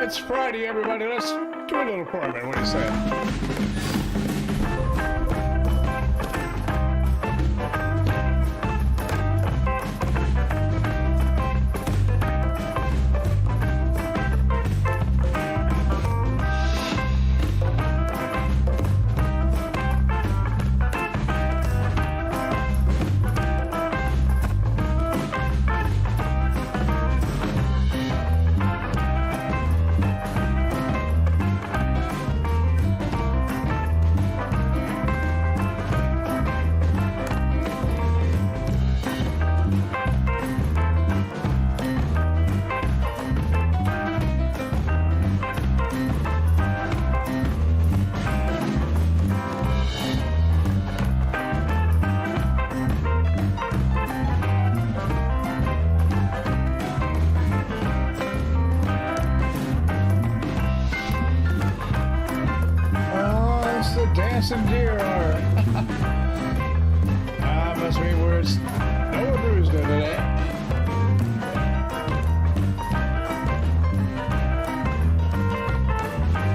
It's Friday, everybody. Let's do a little tournament. What do you say? Dancing deer are. Must be where it's NOWA BRUZDA today.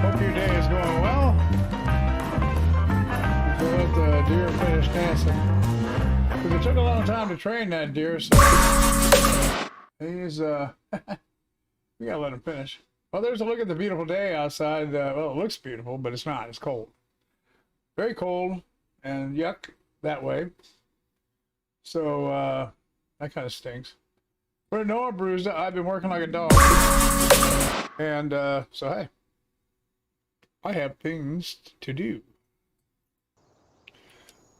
Hope your day is going well. So let the deer finish dancing. Because it took a long time to train that deer, so he's we gotta let him finish. Well, there's a look at the beautiful day outside. Well, it looks beautiful, but it's not. It's cold. Very cold and yuck that way. So that kind of stinks. We're NOWA BRUZDA. I've been working like a dog. And so hey, I have things to do.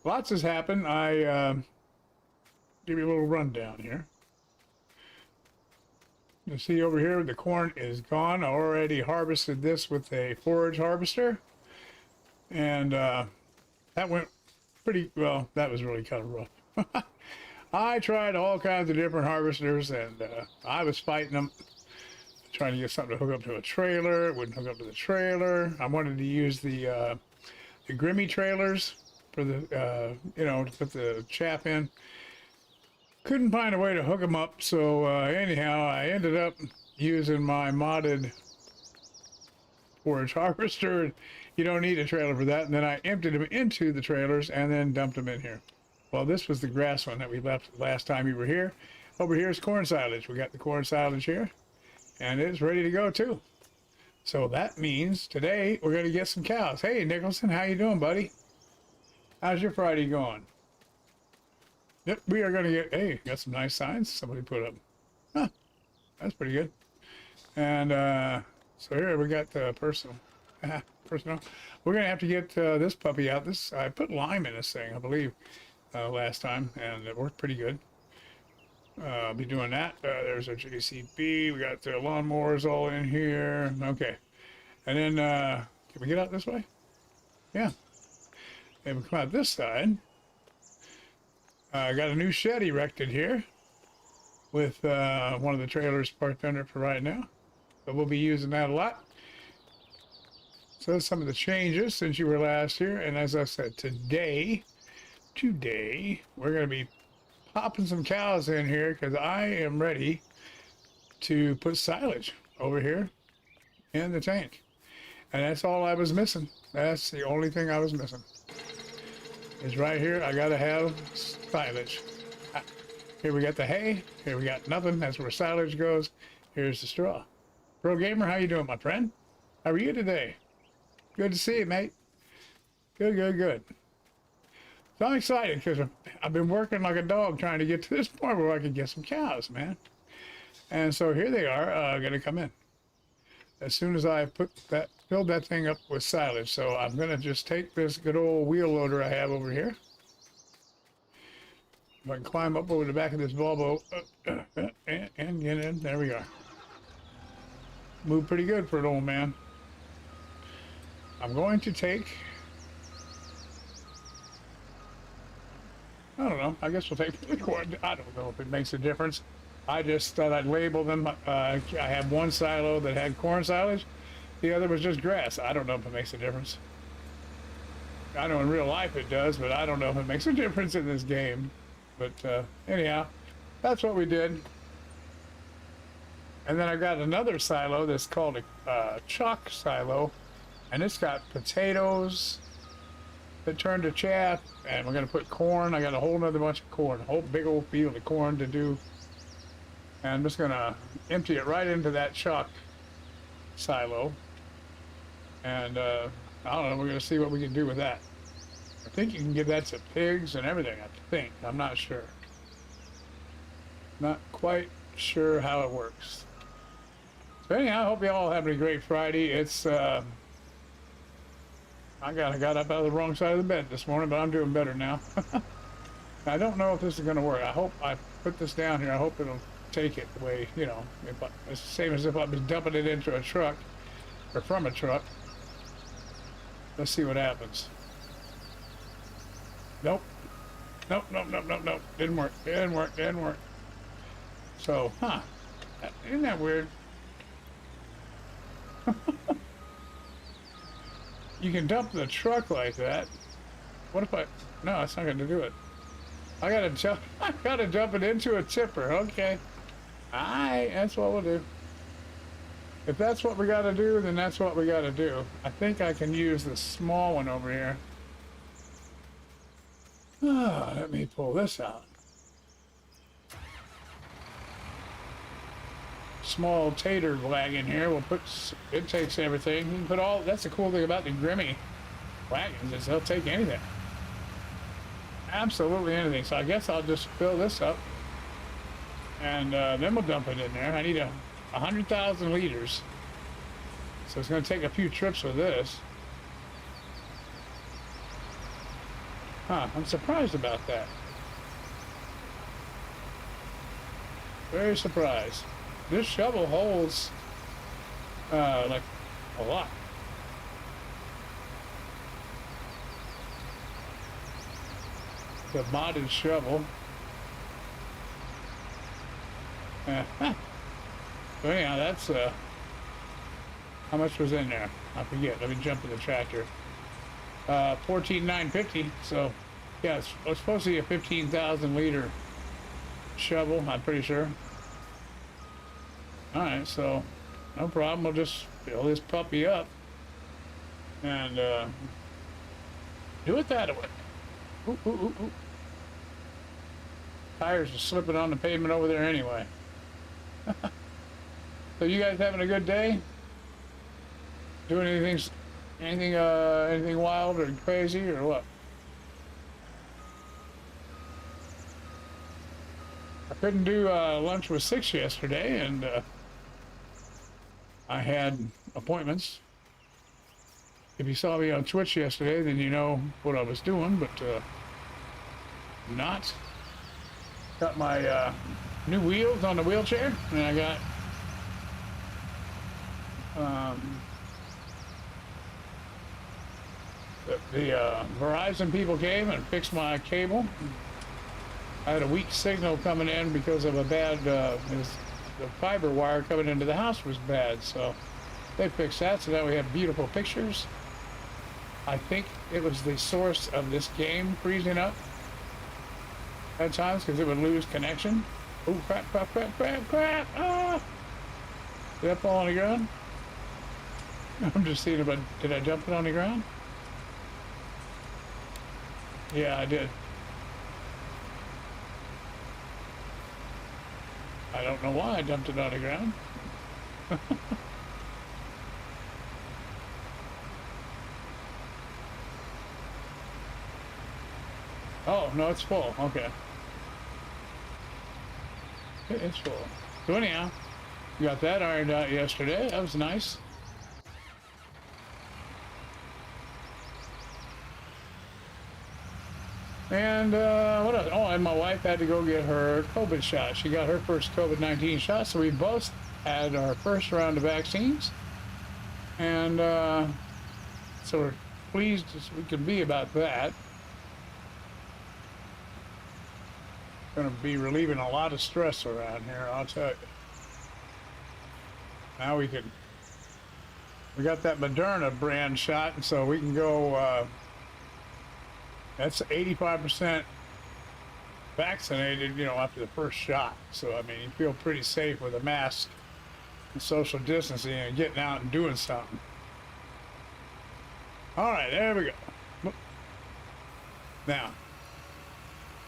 Lots has happened. I give you a little rundown here. You see over here the corn is gone. I already harvested this with a forage harvester. And that went pretty well. That was really kind of rough. I tried all kinds of different harvesters, and I was fighting them, trying to get something to hook up to a trailer. It wouldn't hook up to the trailer. I wanted to use the Grimmy trailers for the, you know, to put the chaff in. Couldn't find a way to hook them up, so anyhow, I ended up using my modded forage harvester. You don't need a trailer for that. And then I emptied them into the trailers and then dumped them in here. Well, this was the grass one that we left last time you were here. Over here is corn silage. We got the corn silage here, and it's ready to go too. So that means today we're going to get some cows. Hey, Nicholson, how you doing, buddy? How's your Friday going? Yep, we are going to get, hey, got some nice signs somebody put up. Huh, that's pretty good. And so here we got the personal. We're going to have to get this puppy out. I put lime in this thing, I believe, last time, and it worked pretty good. I'll be doing that. There's our JCB. We got the lawnmowers all in here. Okay. And then, can we get out this way? Yeah. And we come out this side. I got a new shed erected here with one of the trailers parked under it for right now. So we'll be using that a lot. So that's some of the changes since you were last here. And as I said, today, we're going to be popping some cows in here because I am ready to put silage over here in the tank. And that's all I was missing. That's the only thing I was missing. Is right here, I got to have silage. Here we got the hay. Here we got nothing. That's where silage goes. Here's the straw. Pro Gamer, how you doing, my friend? How are you today? Good to see you, mate. Good, good, good. So I'm excited because I've been working like a dog trying to get to this point where I can get some cows, man. And so here they are, going to come in. As soon as I filled that thing up with silage. So I'm going to just take this good old wheel loader I have over here. If I can climb up over the back of this Volvo and get in, there we are. Move pretty good for an old man. I'm going to take, I don't know, I guess we'll take the corn. I don't know if it makes a difference. I just thought I'd label them. I have one silo that had corn silage. The other was just grass. I don't know if it makes a difference. I know in real life it does, but I don't know if it makes a difference in this game. But anyhow, that's what we did. And then I got another silo that's called a chalk silo, and it's got potatoes that turn to chaff, and we're gonna put corn. I got a whole nother bunch of corn, a whole big old field of corn to do. And I'm just gonna empty it right into that chalk silo. And I don't know, we're gonna see what we can do with that. I think you can give that to pigs and everything, I think. I'm not sure. Not quite sure how it works. So anyhow, I hope you all having a great Friday. It's I got up out of the wrong side of the bed this morning, but I'm doing better now. I don't know if this is gonna work. I hope I put this down here. I hope it'll take it the way, you know, it's the same as if I was dumping it into a truck or from a truck. Let's see what happens. Nope. Nope, nope, nope, nope, nope. Didn't work. Didn't work. Didn't work. So, isn't that weird? You can dump the truck like that. What if no, it's not gonna do it. I gotta dump it into a tipper. Okay. Alright, that's what we'll do. If that's what we gotta do, then that's what we gotta do. I think I can use the small one over here. Let me pull this out. Small tater wagon here. We'll put, it takes everything. You can put all, that's the cool thing about the Grimmy wagons is they'll take anything. Absolutely anything. So I guess I'll just fill this up and then we'll dump it in there. I need 100,000 liters. So it's going to take a few trips with this. I'm surprised about that. Very surprised. This shovel holds like a lot. The modded shovel. So anyhow, that's how much was in there? I forget. Let me jump in the tractor. 14,950. So yeah, it's supposed to be a 15,000 liter shovel. I'm pretty sure. All right, so no problem. We'll just fill this puppy up and do it that way. Ooh, ooh, ooh, ooh. Tires are slipping on the pavement over there anyway. So you guys having a good day? Doing anything wild or crazy or what? I couldn't do lunch with Six yesterday, and I had appointments. If you saw me on Twitch yesterday, then you know what I was doing, but not. Got my new wheels on the wheelchair, and I got the Verizon people came and fixed my cable. I had a weak signal coming in because of a bad, the fiber wire coming into the house was bad, so they fixed that, so now we have beautiful pictures. I think it was the source of this game freezing up at times because it would lose connection. Oh, crap, crap, crap, crap, crap! Ah! Did that fall on the ground? I'm just seeing about, did I dump it on the ground? Yeah, I did. I don't know why I dumped it on the ground. Oh, no, it's full. Okay. It's full. So anyhow, we got that ironed out yesterday. That was nice. And what else? Oh, and my wife had to go get her COVID shot. She got her first COVID-19 shot, so we both had our first round of vaccines. And so we're pleased as we can be about that. Going to be relieving a lot of stress around here, I'll tell you. Now we got that Moderna brand shot, and so we can go, that's 85% vaccinated, you know, after the first shot. So, I mean, you feel pretty safe with a mask and social distancing and getting out and doing something. All right, there we go. Now,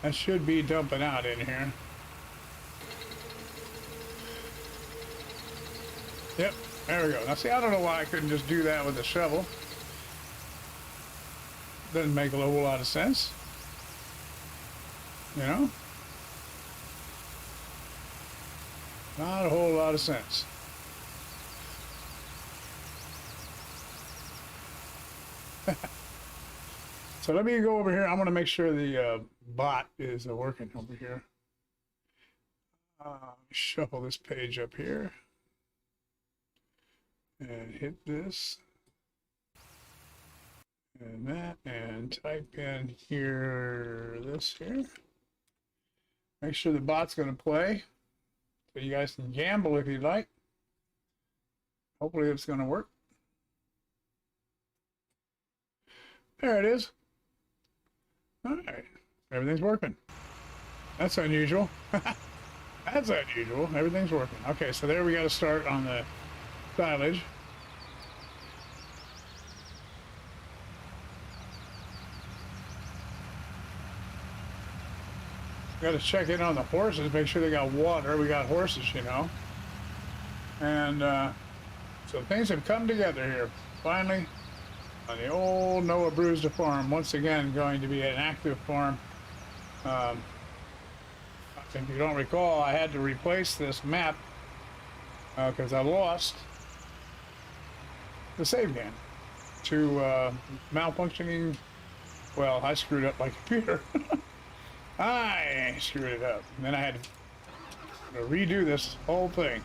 that should be dumping out in here. Yep, there we go. Now see, I don't know why I couldn't just do that with a shovel. Doesn't make a whole lot of sense. You know? Not a whole lot of sense. So let me go over here. I'm going to make sure the bot is working over here. Shuffle this page up here. And hit this. And that. And type in here, this here. Make sure the bot's going to play. So you guys can gamble if you'd like. Hopefully it's going to work. There it is. All right. Everything's working. That's unusual. That's unusual. Everything's working. Okay, so there we got to start on the silage. Got to check in on the horses, make sure they got water. We got horses, you know. And so things have come together here. Finally, on the old NOWA BRUZDA farm, once again going to be an active farm. If you don't recall, I had to replace this map because I lost the save game to malfunctioning. Well, I screwed up my computer. I screwed it up. And then I had to redo this whole thing.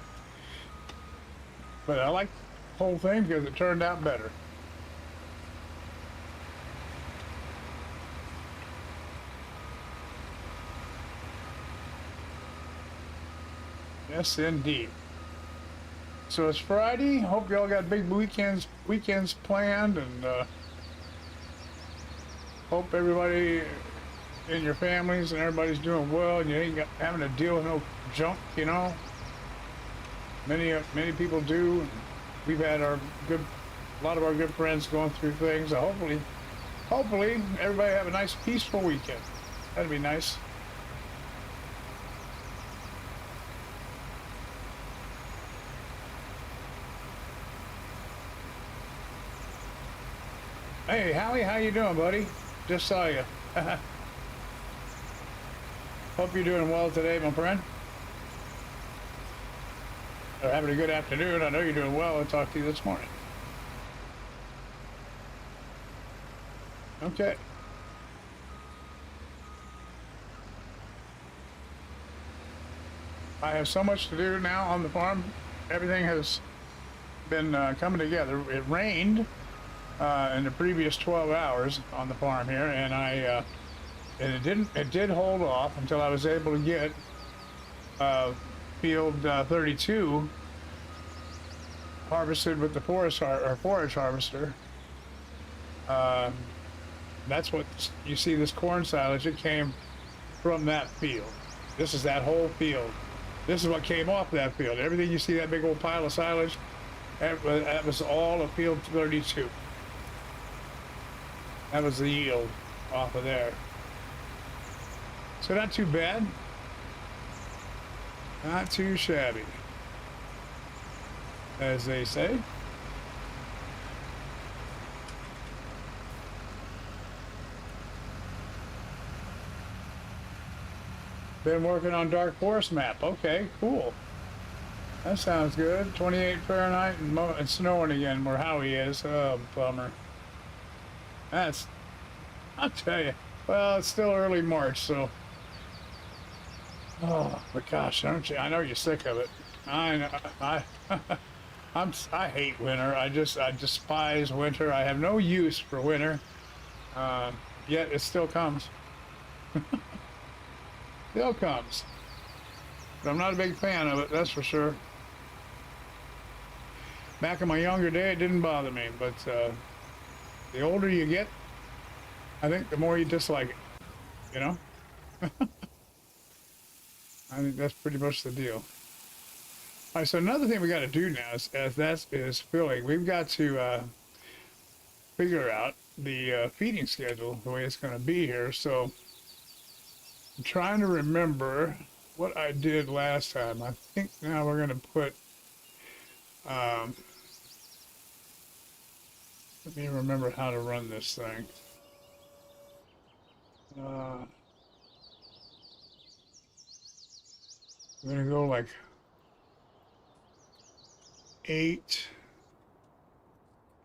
But I like the whole thing because it turned out better. Yes, indeed. So it's Friday. Hope y'all got big weekends planned, and hope everybody in your families and everybody's doing well, and you ain't having to deal with no junk, you know. Many people do. We've had a lot of our good friends going through things. So hopefully everybody have a nice peaceful weekend. That'd be nice. Hey, Howie, how you doing, buddy? Just saw you. Hope you're doing well today, my friend. Or having a good afternoon. I know you're doing well. I'll talk to you this morning. Okay. I have so much to do now on the farm. Everything has been coming together. It rained in the previous 12 hours on the farm here, and it did hold off until I was able to get field 32 harvested with the forage harvester. That's what you see, this corn silage. It came from that field. This is that whole field. This is what came off that field. Everything you see, that big old pile of silage, that was all of field 32. That was the yield off of there. So not too bad. Not too shabby, as they say. Been working on Dark Forest map. Okay, cool. That sounds good. 28 Fahrenheit and snowing again where Howie is. Oh, bummer. I'll tell you. Well, it's still early March, so. Oh, but gosh, don't you? I know you're sick of it. I know. I hate winter. I despise winter. I have no use for winter. Yet it still comes. Still comes. But I'm not a big fan of it, that's for sure. Back in my younger day, it didn't bother me, but the older you get, I think the more you dislike it, you know? I think that's pretty much the deal. All right, so another thing we got to do now is, as that is filling, we've got to figure out the feeding schedule, the way it's going to be here. So I'm trying to remember what I did last time. I think now we're going to put, um, let me remember how to run this thing. Uh, I'm going to go like 8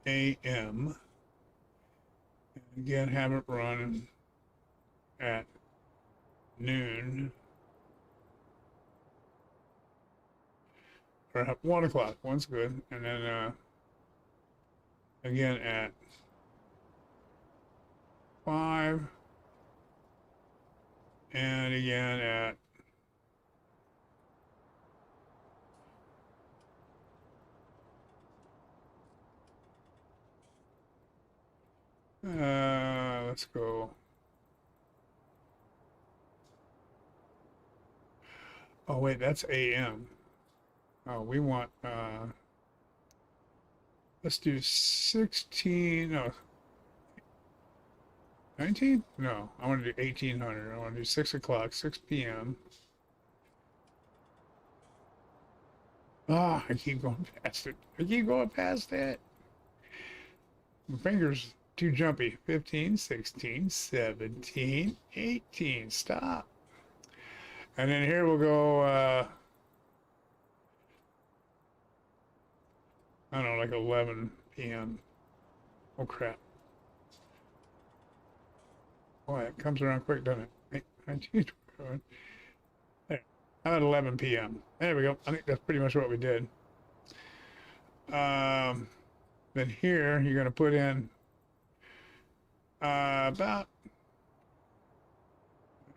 a.m. And again, have it run at noon or at 1 o'clock. One's good. And then again at 5 and again at let's go. Oh wait, that's AM. Oh, we want let's do 16. No, 19? No, I want to do 1800. I want to do 6 o'clock, 6 p.m. Ah, I keep going past it. I keep going past it. My fingers too jumpy. 15, 16, 17, 18. Stop. And then here we'll go, I don't know, like 11 p.m. Oh, crap. Boy, it comes around quick, doesn't it? 19, there. I'm at 11 p.m. There we go. I think that's pretty much what we did. Then here, you're going to put in about,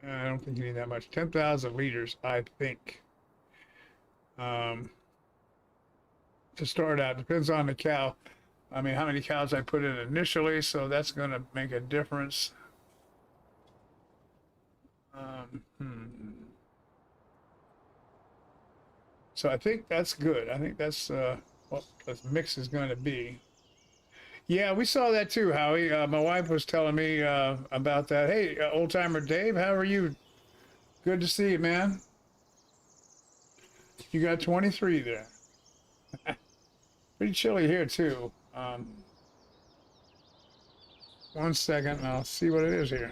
I don't think you need that much, 10,000 liters, I think. To start out, depends on the cow. I mean, how many cows I put in initially, so that's going to make a difference. So I think that's good. I think that's what the mix is going to be. Yeah, we saw that too, Howie. My wife was telling me about that. Hey, old timer Dave, how are you? Good to see you, man. You got 23 there. Pretty chilly here too. 1 second, and I'll see what it is here.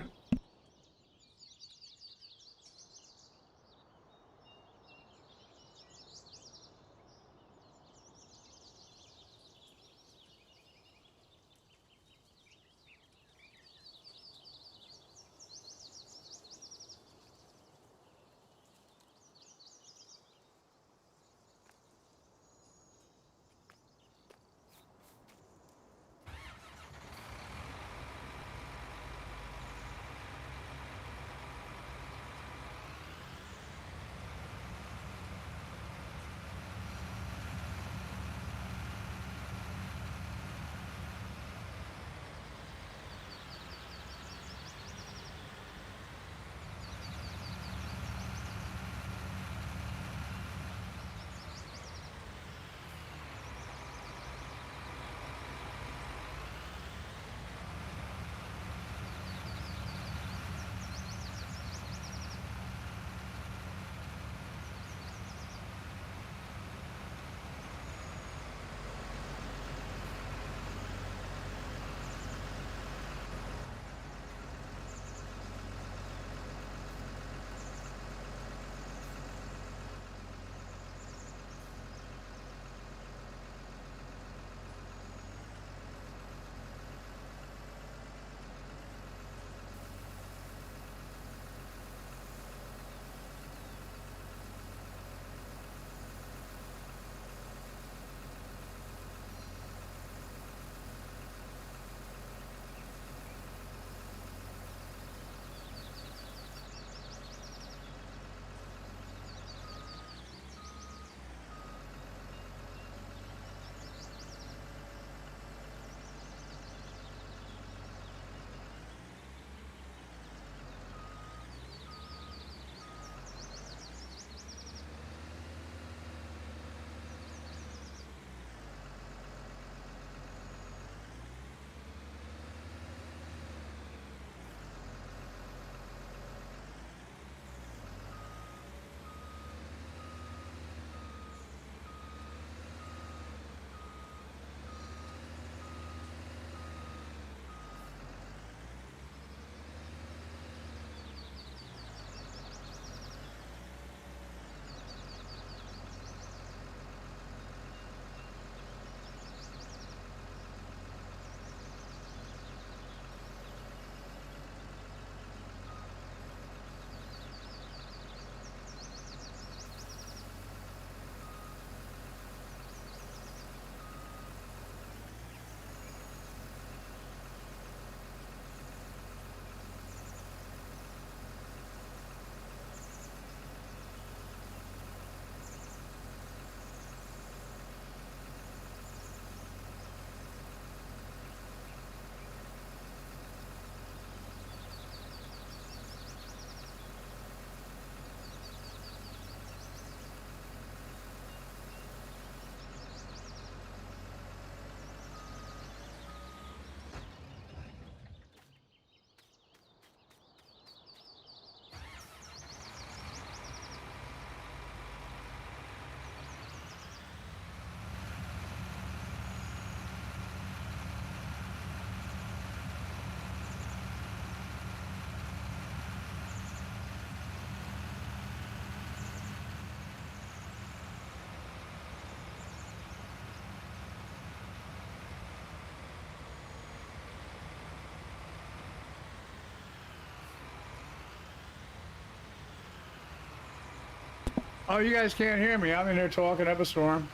Oh, you guys can't hear me. I'm in here talking up a storm.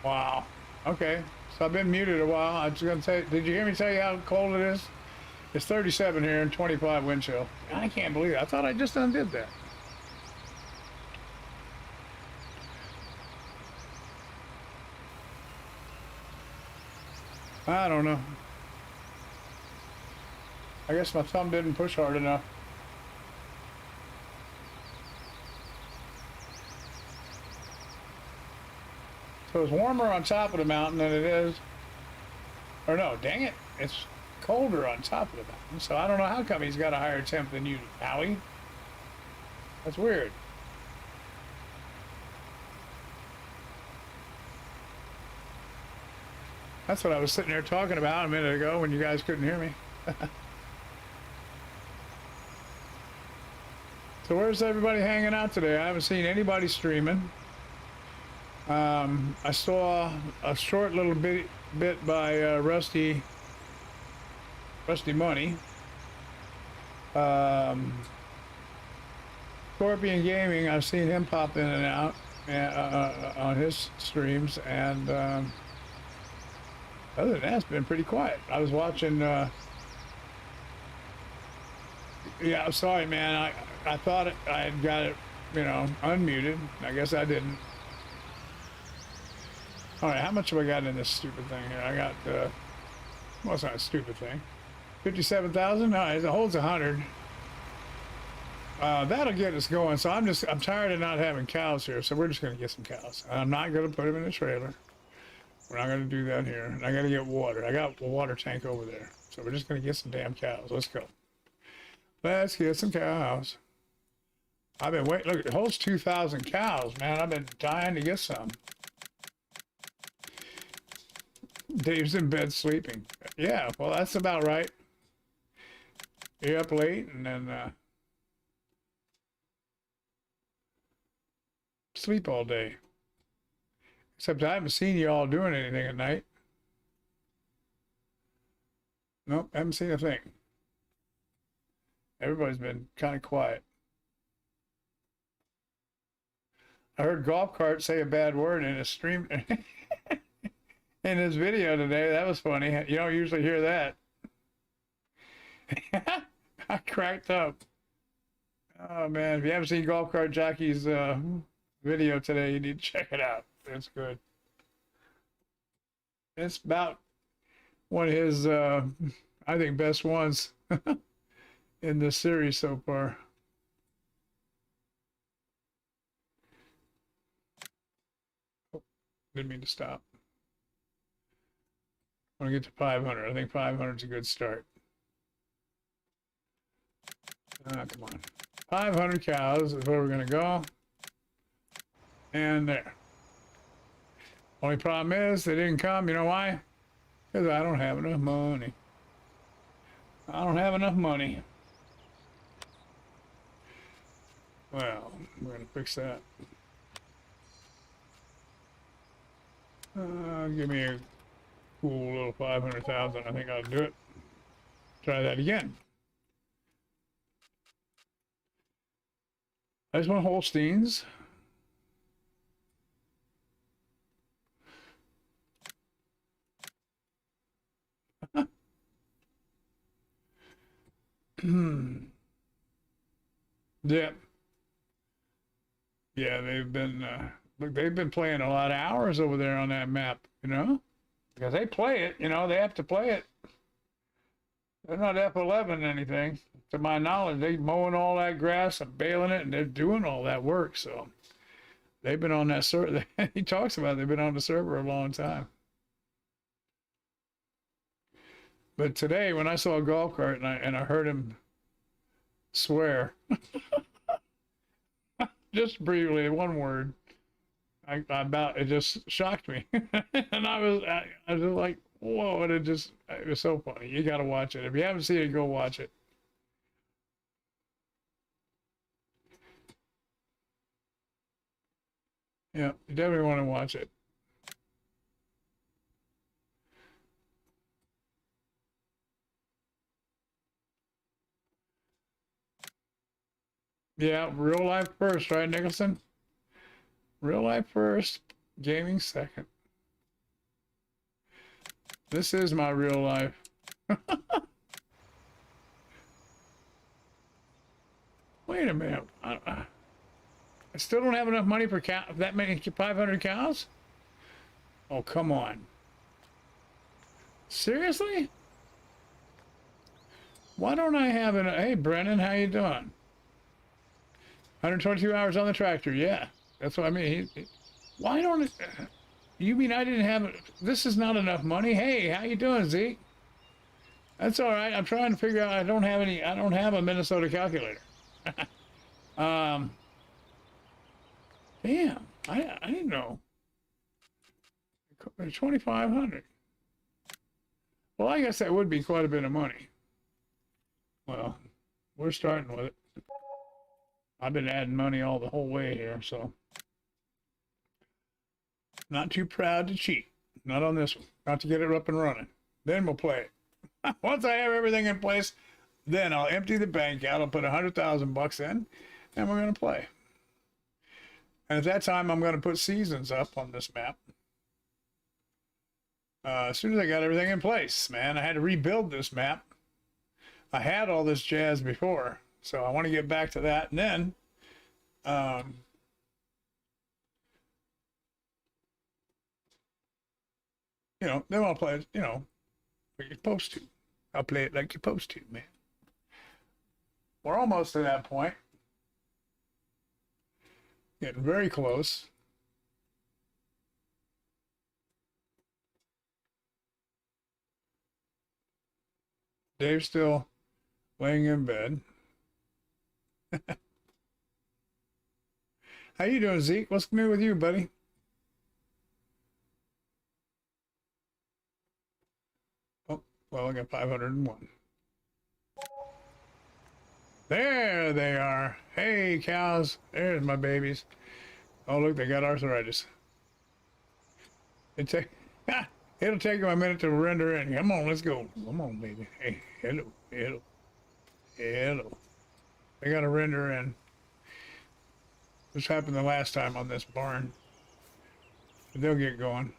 Wow. Okay. So I've been muted a while. I was going to tell you, did you hear me tell you how cold it is? It's 37 here and 25 wind chill. I can't believe it. I thought I just undid that. I don't know. I guess my thumb didn't push hard enough. So it's warmer on top of the mountain than it is. Or no, dang it. It's colder on top of the mountain. So I don't know how come he's got a higher temp than you, Howie. That's weird. That's what I was sitting there talking about a minute ago when you guys couldn't hear me. So where's everybody hanging out today? I haven't seen anybody streaming. I saw a short little bit by Rusty Money. Scorpion Gaming, I've seen him pop in and out on his streams, and other than that, it's been pretty quiet. I was watching. Yeah, I'm sorry, man. I thought I had got it, unmuted. I guess I didn't. All right, how much have I got in this stupid thing here? I got, well, it's not a stupid thing. 57,000? No, it holds 100. That'll get us going. So I'm tired of not having cows here. So we're just going to get some cows. I'm not going to put them in the trailer. We're not going to do that here. And I got to get water. I got a water tank over there. So we're just going to get some damn cows. Let's go. Let's get some cows. I've been waiting. Look, it holds 2,000 cows, man. I've been dying to get some. Dave's in bed sleeping. Yeah, well, that's about right. You're up late and then sleep all day. Except I haven't seen you all doing anything at night. Nope, haven't seen a thing. Everybody's been kind of quiet. I heard Golf Cart say a bad word in his stream. In his video today. That was funny. You don't usually hear that. I cracked up. Oh man, if you haven't seen Golf Cart Jockey's video today, you need to check it out. It's good. It's about one of his, I think, best ones in this series so far. Oh, didn't mean to stop. I want to get to 500. I think 500 is a good start. Come on. 500 cows is where we're going to go. And there. Only problem is they didn't come. You know why? Because I don't have enough money. I don't have enough money. Well, we're going to fix that. Give me a cool little 500,000. I think I'll do it. Try that again. I just want Holsteins. Yeah. Yeah, they've been look, they've been playing a lot of hours over there on that map, because they play it, they have to play it. They're not F11 anything, to my knowledge. They mowing all that grass and baling it, and they're doing all that work. So they've been on that server. He talks about they've been on the server a long time. But today, when I saw a golf cart and I heard him swear, just briefly, one word, it just shocked me, and I was just like, whoa! And it was so funny. You got to watch it. If you haven't seen it, go watch it. Yeah, you definitely want to watch it. Yeah, real life first, right, Nicholson? Real life first, gaming second. This is my real life. Wait a minute. I still don't have enough money for that many 500 cows? Oh, come on. Seriously? Why don't I have an... Hey, Brennan, how you doing? 122 hours on the tractor, yeah. That's what I mean. Why don't it... You mean I didn't have... This is not enough money? Hey, how you doing, Zeke? That's all right. I'm trying to figure out... I don't have a Minnesota calculator. Damn. I didn't know. 2,500. Well, I guess that would be quite a bit of money. Well, we're starting with it. I've been adding money all the whole way here, so not too proud to cheat. Not on this one. Not to get it up and running. Then we'll play it. Once I have everything in place, then I'll empty the bank out. I'll put $100,000 in, and we're going to play. And at that time, I'm going to put seasons up on this map. As soon as I got everything in place, man, I had to rebuild this map. I had all this jazz before, so I want to get back to that. And then, you know, then I'll play it, you know, like you're supposed to. I'll play it like you're supposed to, man. We're almost to that point. Getting very close. Dave's still laying in bed. How you doing, Zeke? What's new with you, buddy? Oh, well, I got 501. There they are. Hey, cows. There's my babies. Oh, look, they got arthritis. It'll take them a minute to render in. Come on, let's go. Come on, baby. Hey, hello, hello, hello. They got to render in. This happened the last time on this barn. But they'll get going.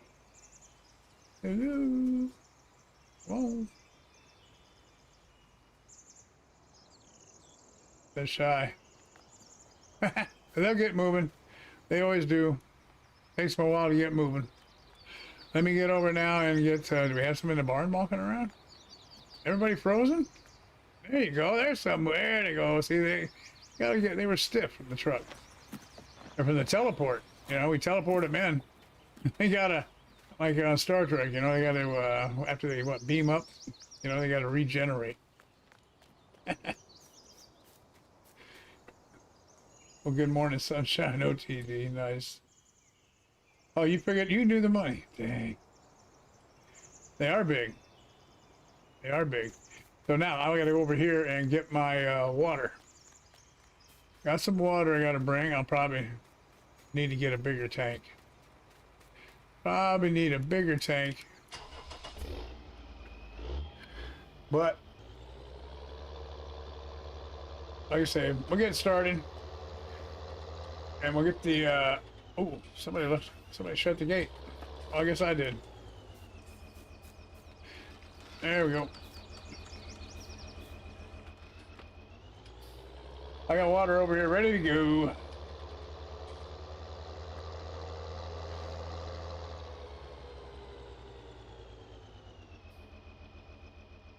Hello. Whoa. They're shy. They'll get moving. They always do. Takes them a while to get moving. Let me get over now and get, do we have some in the barn walking around? Everybody frozen? There you go, there's some, there they go. See, they were stiff from the truck. Or from the teleport, you know, we teleport them in. They gotta, like on Star Trek, you know, they gotta, after they, beam up, you know, they gotta regenerate. Well, good morning, sunshine, OTD, nice. Oh, you figured you knew the money. Dang. They are big. They are big. So now I gotta go over here and get my water. Got some water I gotta bring. I'll probably need to get a bigger tank. Probably need a bigger tank. But, like I say, we'll get started. And we'll get the, oh, somebody shut the gate. Oh, I guess I did. There we go. I got water over here ready to go.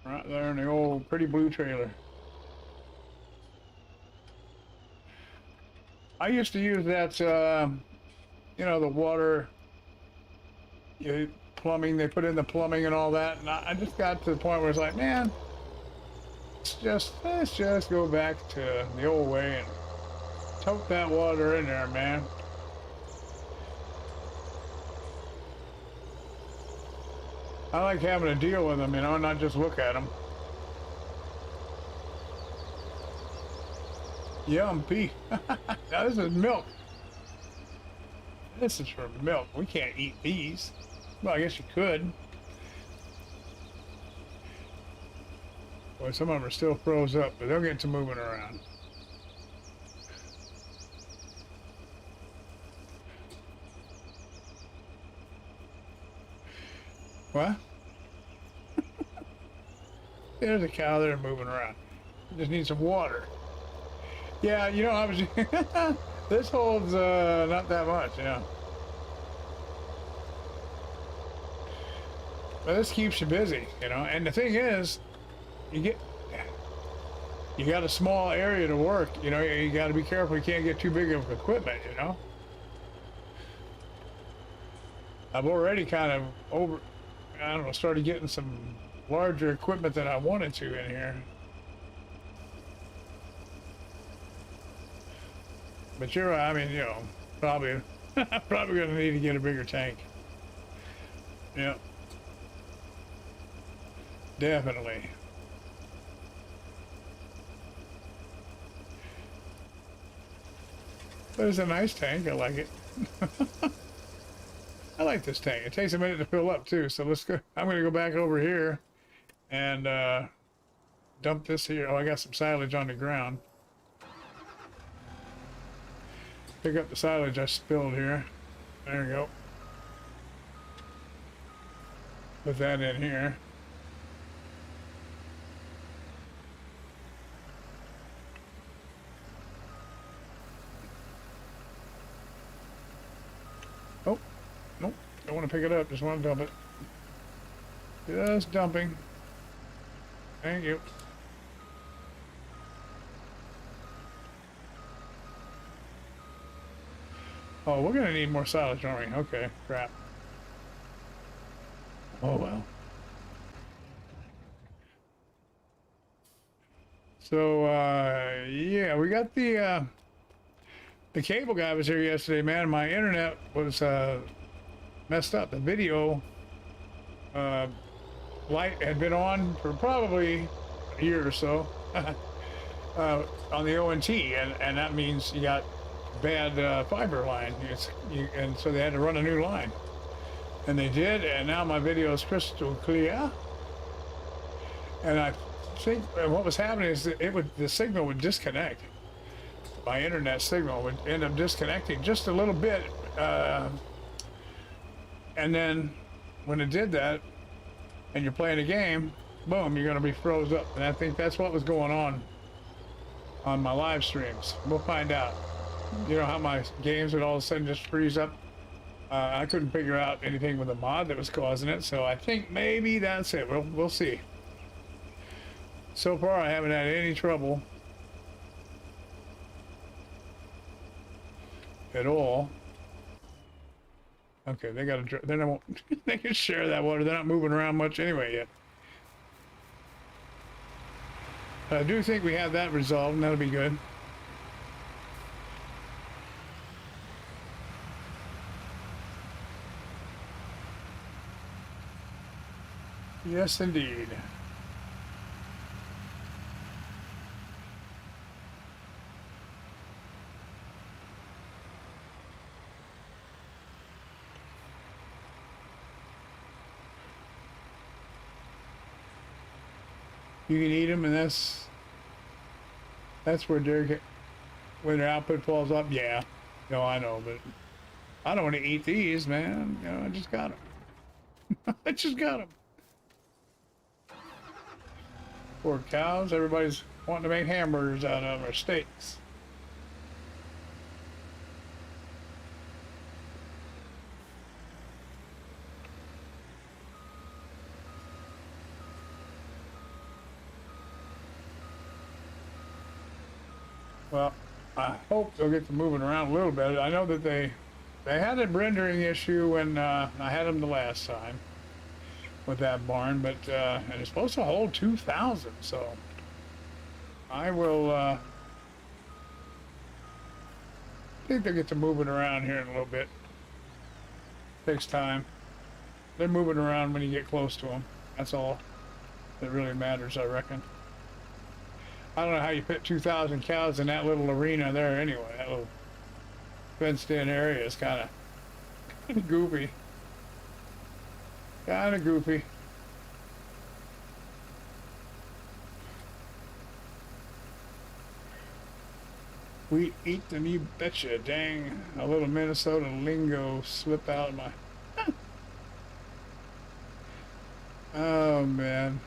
Right there in the old pretty blue trailer. I used to use that, you know, the water, plumbing, they put in the plumbing and all that, and I just got to the point where it's like, man, let's just go back to the old way and tote that water in there, man. I like having to deal with them, you know, not just look at them. Yum, pee. Now this is milk. This is for milk. We can't eat these. Well, I guess you could. Boy, some of them are still froze up, but they'll get to moving around. What? There's a cow there moving around. Just need some water. Yeah, you know, I was. This holds not that much, you know. But this keeps you busy, you know. And the thing is, you get you got a small area to work, you know. You got to be careful. You can't get too big of equipment, you know. I've already kind of I don't know, started getting some larger equipment than I wanted to in here. But you're, I mean, you know, probably, probably gonna need to get a bigger tank. Yeah, definitely. But it's a nice tank. I like it. I like this tank. It takes a minute to fill up too. So let's go. I'm gonna go back over here and dump this here. Oh, I got some silage on the ground. Pick up the silage I spilled here. There we go. Put that in here. Oh, nope. Don't want to pick it up. Just want to dump it. Just dumping. Thank you. Oh, we're gonna need more silage, aren't we? Okay, crap. Oh well. So yeah, we got the cable guy was here yesterday, man. My internet was messed up. The video light had been on for probably a year or so on the ONT, and that means you got bad fiber line. And so they had to run a new line, and they did, and now my video is crystal clear. And I think what was happening is that the signal would disconnect. My internet signal would end up disconnecting just a little bit, and then when it did that, and you're playing a game, boom, you're going to be froze up. And I think that's what was going on my live streams. We'll find out. You know how my games would all of a sudden just freeze up? I couldn't figure out anything with the mod that was causing it, so I think maybe that's it. We'll see. So far, I haven't had any trouble at all. Okay, they got to. They don't. They can share that water. They're not moving around much anyway yet. But I do think we have that resolved, and that'll be good. Yes, indeed. You can eat them, and that's where when their output falls up. Yeah, no, I know, but I don't want to eat these, man. You know, I just got them. I just got them. Poor cows. Everybody's wanting to make hamburgers out of them or steaks. Well, I hope they'll get to moving around a little bit. I know that they had a rendering issue when I had them the last time with that barn, but and it's supposed to hold 2,000, so I will I think they'll get to moving around here in a little bit. Takes time. They're moving around when you get close to them. That's all that really matters, I reckon. I don't know how you fit 2,000 cows in that little arena there anyway. That little fenced-in area is kind of goofy. Kind of goofy. We eat them, you betcha. Dang, a little Minnesota lingo slip out of my... Oh man.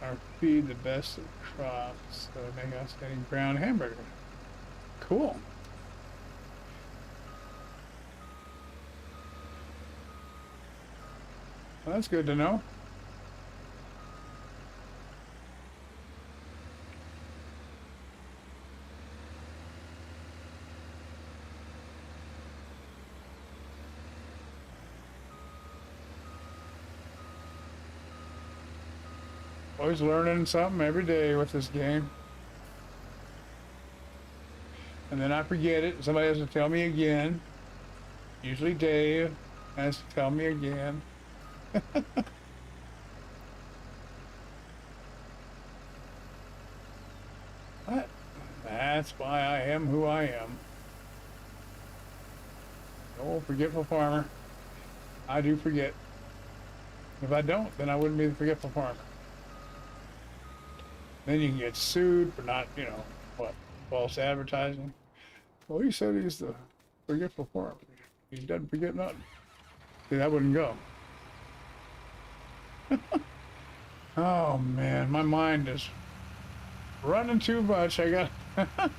Our feed the best of crops, so they make outstanding brown hamburger. Cool. Well, that's good to know. Always learning something every day with this game. And then I forget it. Somebody has to tell me again. Usually Dave has to tell me again. But that's why I am who I am. Oh, forgetful farmer. I do forget. If I don't, then I wouldn't be the forgetful farmer. Then you can get sued for not, you know, what, false advertising. Well, he said he's the forgetful farmer. He doesn't forget nothing. See, that wouldn't go. Oh man, my mind is running too much. I got. I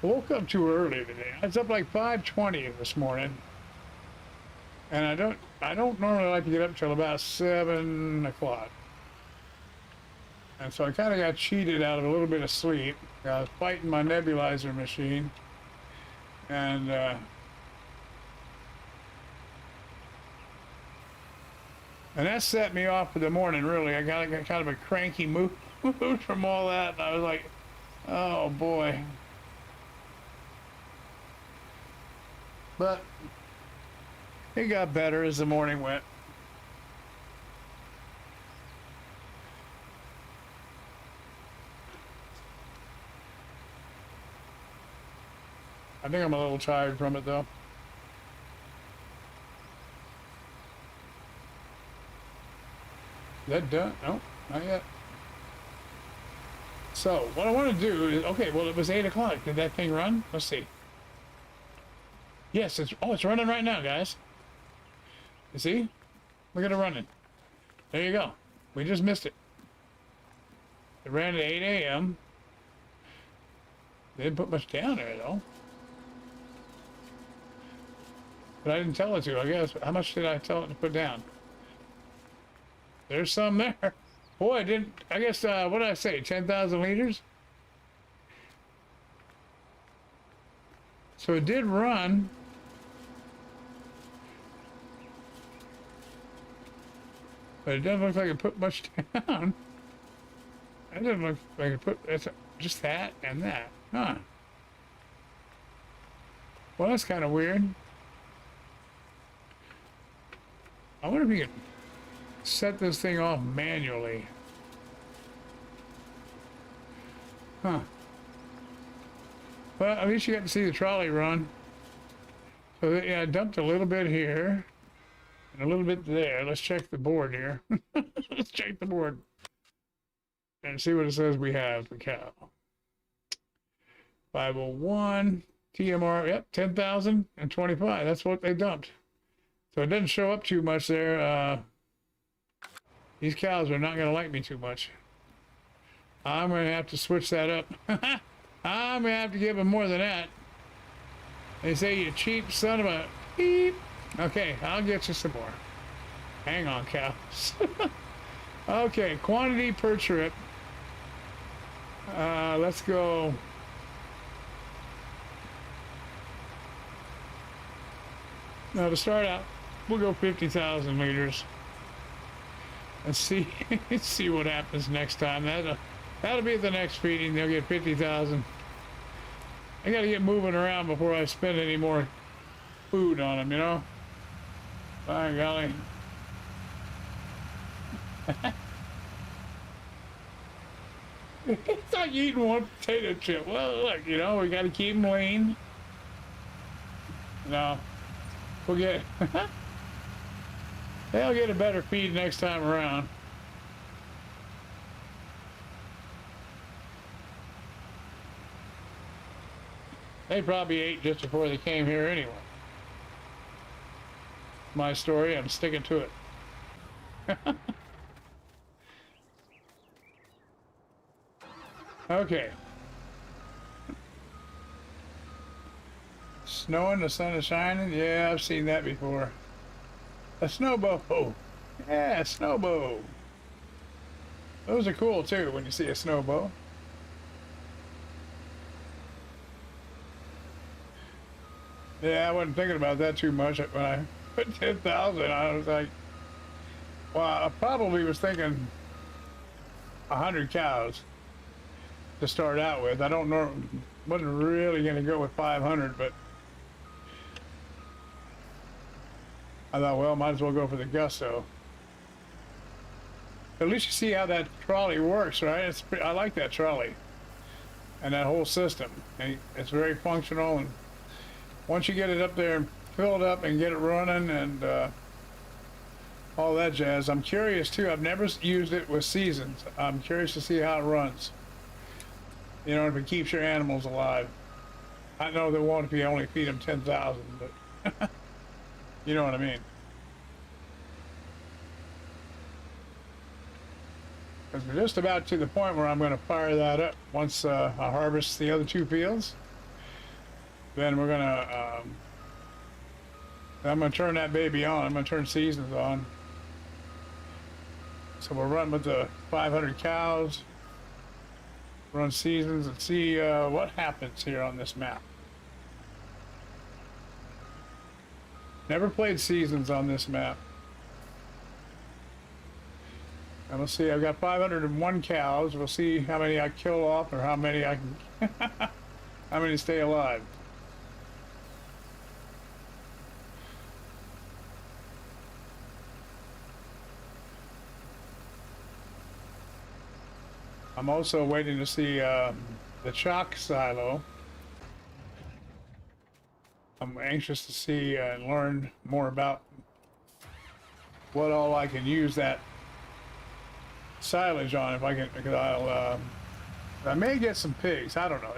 woke up too early today. I was up like 5:20 this morning, and I don't normally like to get up until about 7 o'clock. And so I kind of got cheated out of a little bit of sleep. I was fighting my nebulizer machine, and that set me off for the morning. Really, I got kind of a cranky mood from all that. And I was like, oh boy. But it got better as the morning went. I think I'm a little tired from it though. Is that done? No, not yet. So what I want to do is, okay, well it was 8 o'clock. Did that thing run? Let's see. Yes, it's running right now, guys. You see? Look at it running. There you go. We just missed it. It ran at 8 a.m. They didn't put much down there though. But I didn't tell it to, I guess. How much did I tell it to put down? There's some there. Boy, I guess, what did I say, 10,000 liters? So it did run. But it doesn't look like it put much down. It doesn't look like it put, it's just that and that. Huh. Well, that's kind of weird. I wonder if you can set this thing off manually. Huh. Well, at least you got to see the trolley run. So yeah, I dumped a little bit here and a little bit there. Let's check the board here. Let's check the board and see what it says we have for cow. 501 TMR, yep, 10,025. That's what they dumped. So it doesn't show up too much there. These cows are not going to like me too much. I'm going to have to switch that up. I'm going to have to give them more than that. They say you cheap son of a beep. Okay, I'll get you some more. Hang on, cows. Okay, quantity per trip. Let's go. Now to start out, we'll go 50,000 liters. Let's see, see what happens next time. That'll be the next feeding. They'll get 50,000. I got to get moving around before I spend any more food on them, you know. By golly. It's like eating one potato chip. Well, look, you know, we got to keep them lean. No, we'll get. They'll get a better feed next time around. They probably ate just before they came here anyway. My story, I'm sticking to it. Okay. Snowing, the sun is shining. Yeah, I've seen that before. A snowbow. Yeah, a snowbow. Those are cool too when you see a snowbow. Yeah, I wasn't thinking about that too much when I put 10,000. I was like, well, I probably was thinking 100 cows to start out with. I don't know, wasn't really going to go with 500, but I thought, well, might as well go for the gusto. At least you see how that trolley works, right? I like that trolley and that whole system. And it's very functional. And once you get it up there and fill it up and get it running and all that jazz, I'm curious too. I've never used it with seasons. I'm curious to see how it runs. You know, if it keeps your animals alive. I know they won't if you only feed them 10,000, but you know what I mean. Because we're just about to the point where I'm going to fire that up. Once I harvest the other 2 fields, then we're going to, I'm going to turn that baby on. I'm going to turn seasons on. So we'll run with the 500 cows, run seasons, and see what happens here on this map. Never played seasons on this map. And we'll see, I've got 501 cows. We'll see how many I kill off or how many I can, how many stay alive. I'm also waiting to see the chalk silo. I'm anxious to see and learn more about what all I can use that silage on, if I can, because I may get some pigs. I don't know.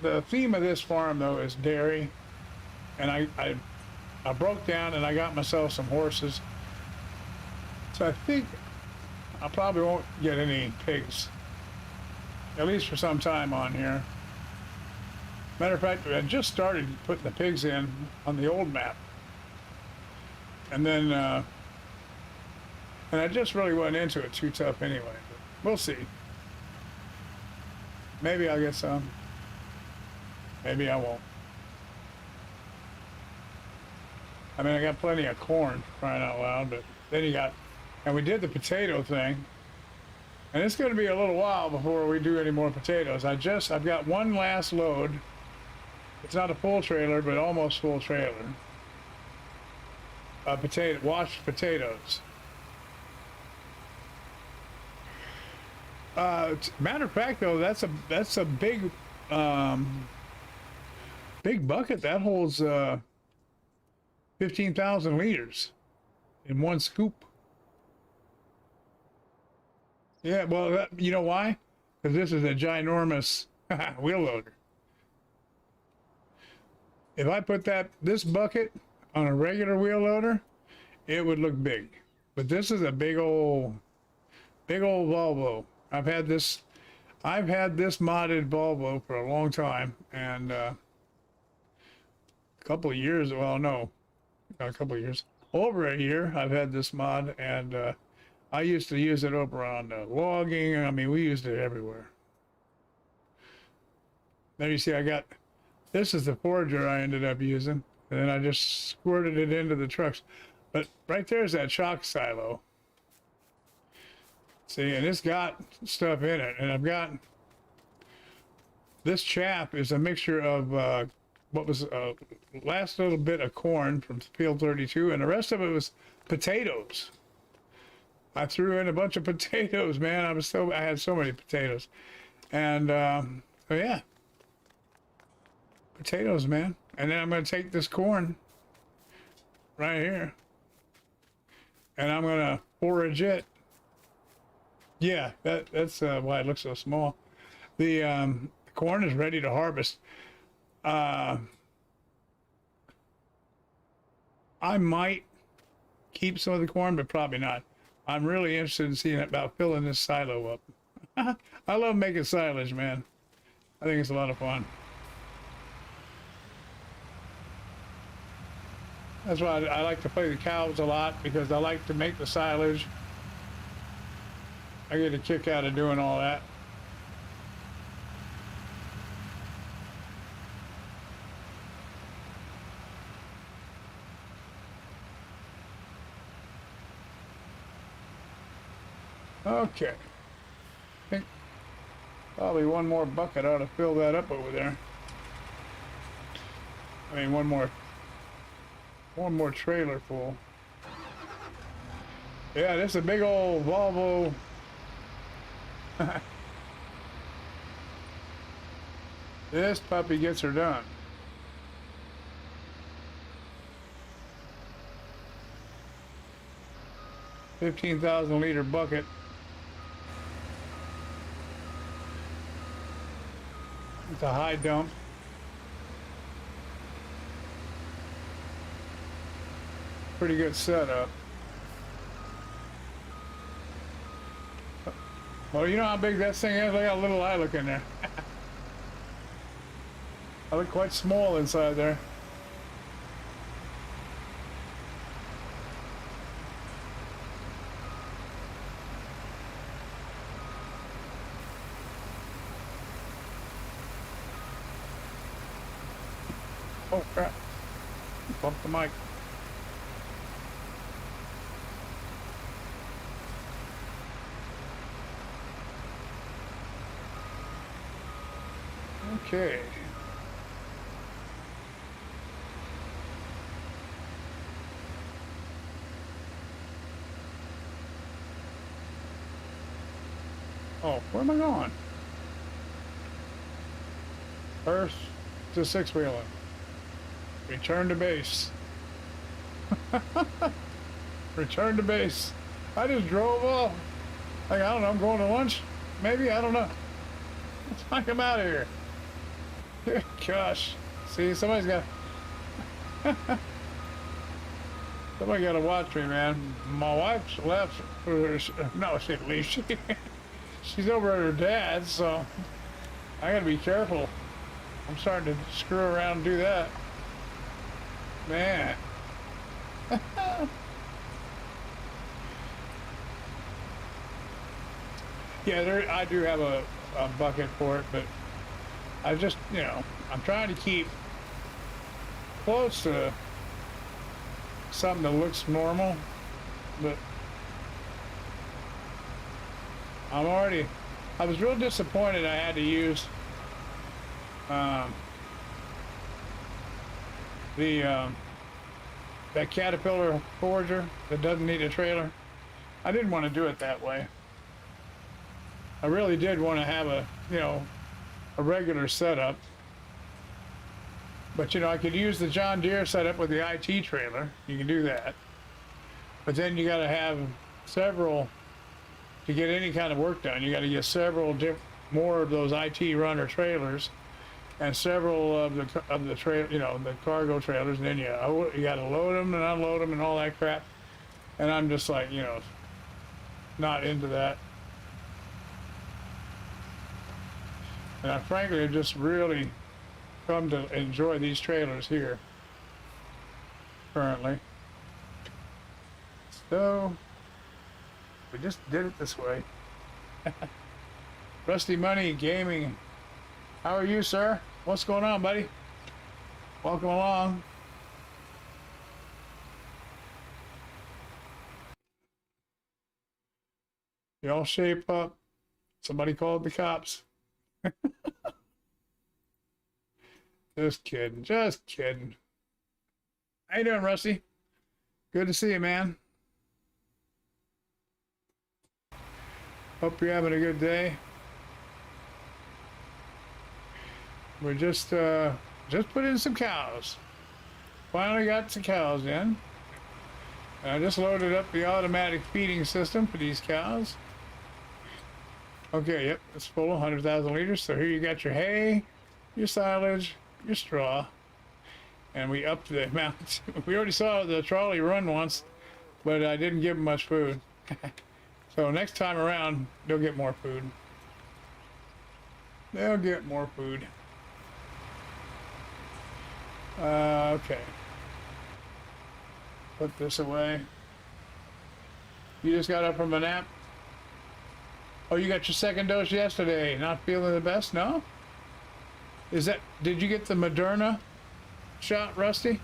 The theme of this farm though is dairy, and I broke down and I got myself some horses. So I think I probably won't get any pigs, at least for some time on here. Matter of fact, I just started putting the pigs in on the old map, and then and I just really went into it too tough anyway. But we'll see. Maybe I'll get some. Maybe I won't. I mean, I got plenty of corn, crying out loud, but then you got, and we did the potato thing. And it's going to be a little while before we do any more potatoes. I've got one last load. It's not a full trailer, but almost full trailer. Washed potatoes. Matter of fact, though, that's a big big bucket. That holds 15,000 liters in one scoop. Yeah, well, you know why? Because this is a ginormous wheel loader. If I put this bucket on a regular wheel loader, it would look big. But this is a big old Volvo. I've had this modded Volvo for a long time, and a couple of years. Well, no, not a couple of years. Over a year, I've had this mod, and I used to use it over on logging. I mean, we used it everywhere. There you see, this is the forager I ended up using, and then I just squirted it into the trucks. But right there's that chalk silo. See, and it's got stuff in it, and I've got, this chaff is a mixture of what was last little bit of corn from field 32, and the rest of it was potatoes. I threw in a bunch of potatoes, man. I had so many potatoes, and so yeah, potatoes, man. And then I'm going to take this corn right here, and I'm going to forage it. Yeah, that's why it looks so small. The corn is ready to harvest. Uh, I might keep some of the corn, but probably not. I'm really interested in seeing about filling this silo up. I love making silage, man. I think it's a lot of fun. That's why I like to play the cows a lot, because I like to make the silage. I get a kick out of doing all that. Okay. I think probably one more bucket ought to fill that up over there. I mean, one more trailer full. Yeah, this is a big old Volvo. This puppy gets her done. $15,000 bucket. It's a high dump. Pretty good setup. Well, you know how big that thing is? Look how little I look in there. I look quite small inside there. Oh crap. Bump the mic. Okay. Oh, where am I going? First to Sixwheelin. Return to base. Return to base. I just drove off. Like, I don't know, I'm going to lunch? Maybe? I don't know. Let's knock him out of here. Gosh. See, somebody's got... Somebody got to watch me, man. My wife's left. No, she didn't leave. She's over at her dad's, so I got to be careful. I'm starting to screw around and do that. Man. Yeah, I do have a bucket for it, but I just, you know, I'm trying to keep close to something that looks normal, but I was real disappointed I had to use that Caterpillar forager that doesn't need a trailer. I didn't want to do it that way. I really did want to have a, you know, a regular setup. But you know, I could use the John Deere setup with the IT trailer. You can do that. But then you got to have several, to get any kind of work done, you got to get several more of those IT runner trailers, and several of the trail, you know, the cargo trailers, and then you got to load them and unload them and all that crap. And I'm just like, you know, not into that. And I frankly have just really come to enjoy these trailers here currently. So we just did it this way. Rusty Money Gaming. How are you, sir? What's going on, buddy? Welcome along. Y'all shape up. Somebody called the cops. Just kidding. Just kidding. How you doing, Rusty? Good to see you, man. Hope you're having a good day. We're just put in some cows. Finally got some cows in. I just loaded up the automatic feeding system for these cows. Okay, yep, it's full, 100,000 liters. So here you got your hay, your silage, your straw. And we upped the amount. We already saw the trolley run once, but I didn't give them much food. So next time around, they'll get more food. They'll get more food. Okay. Put this away. You just got up from a nap? Oh, you got your second dose yesterday. Not feeling the best? No? Is that, did you get the Moderna shot, Rusty?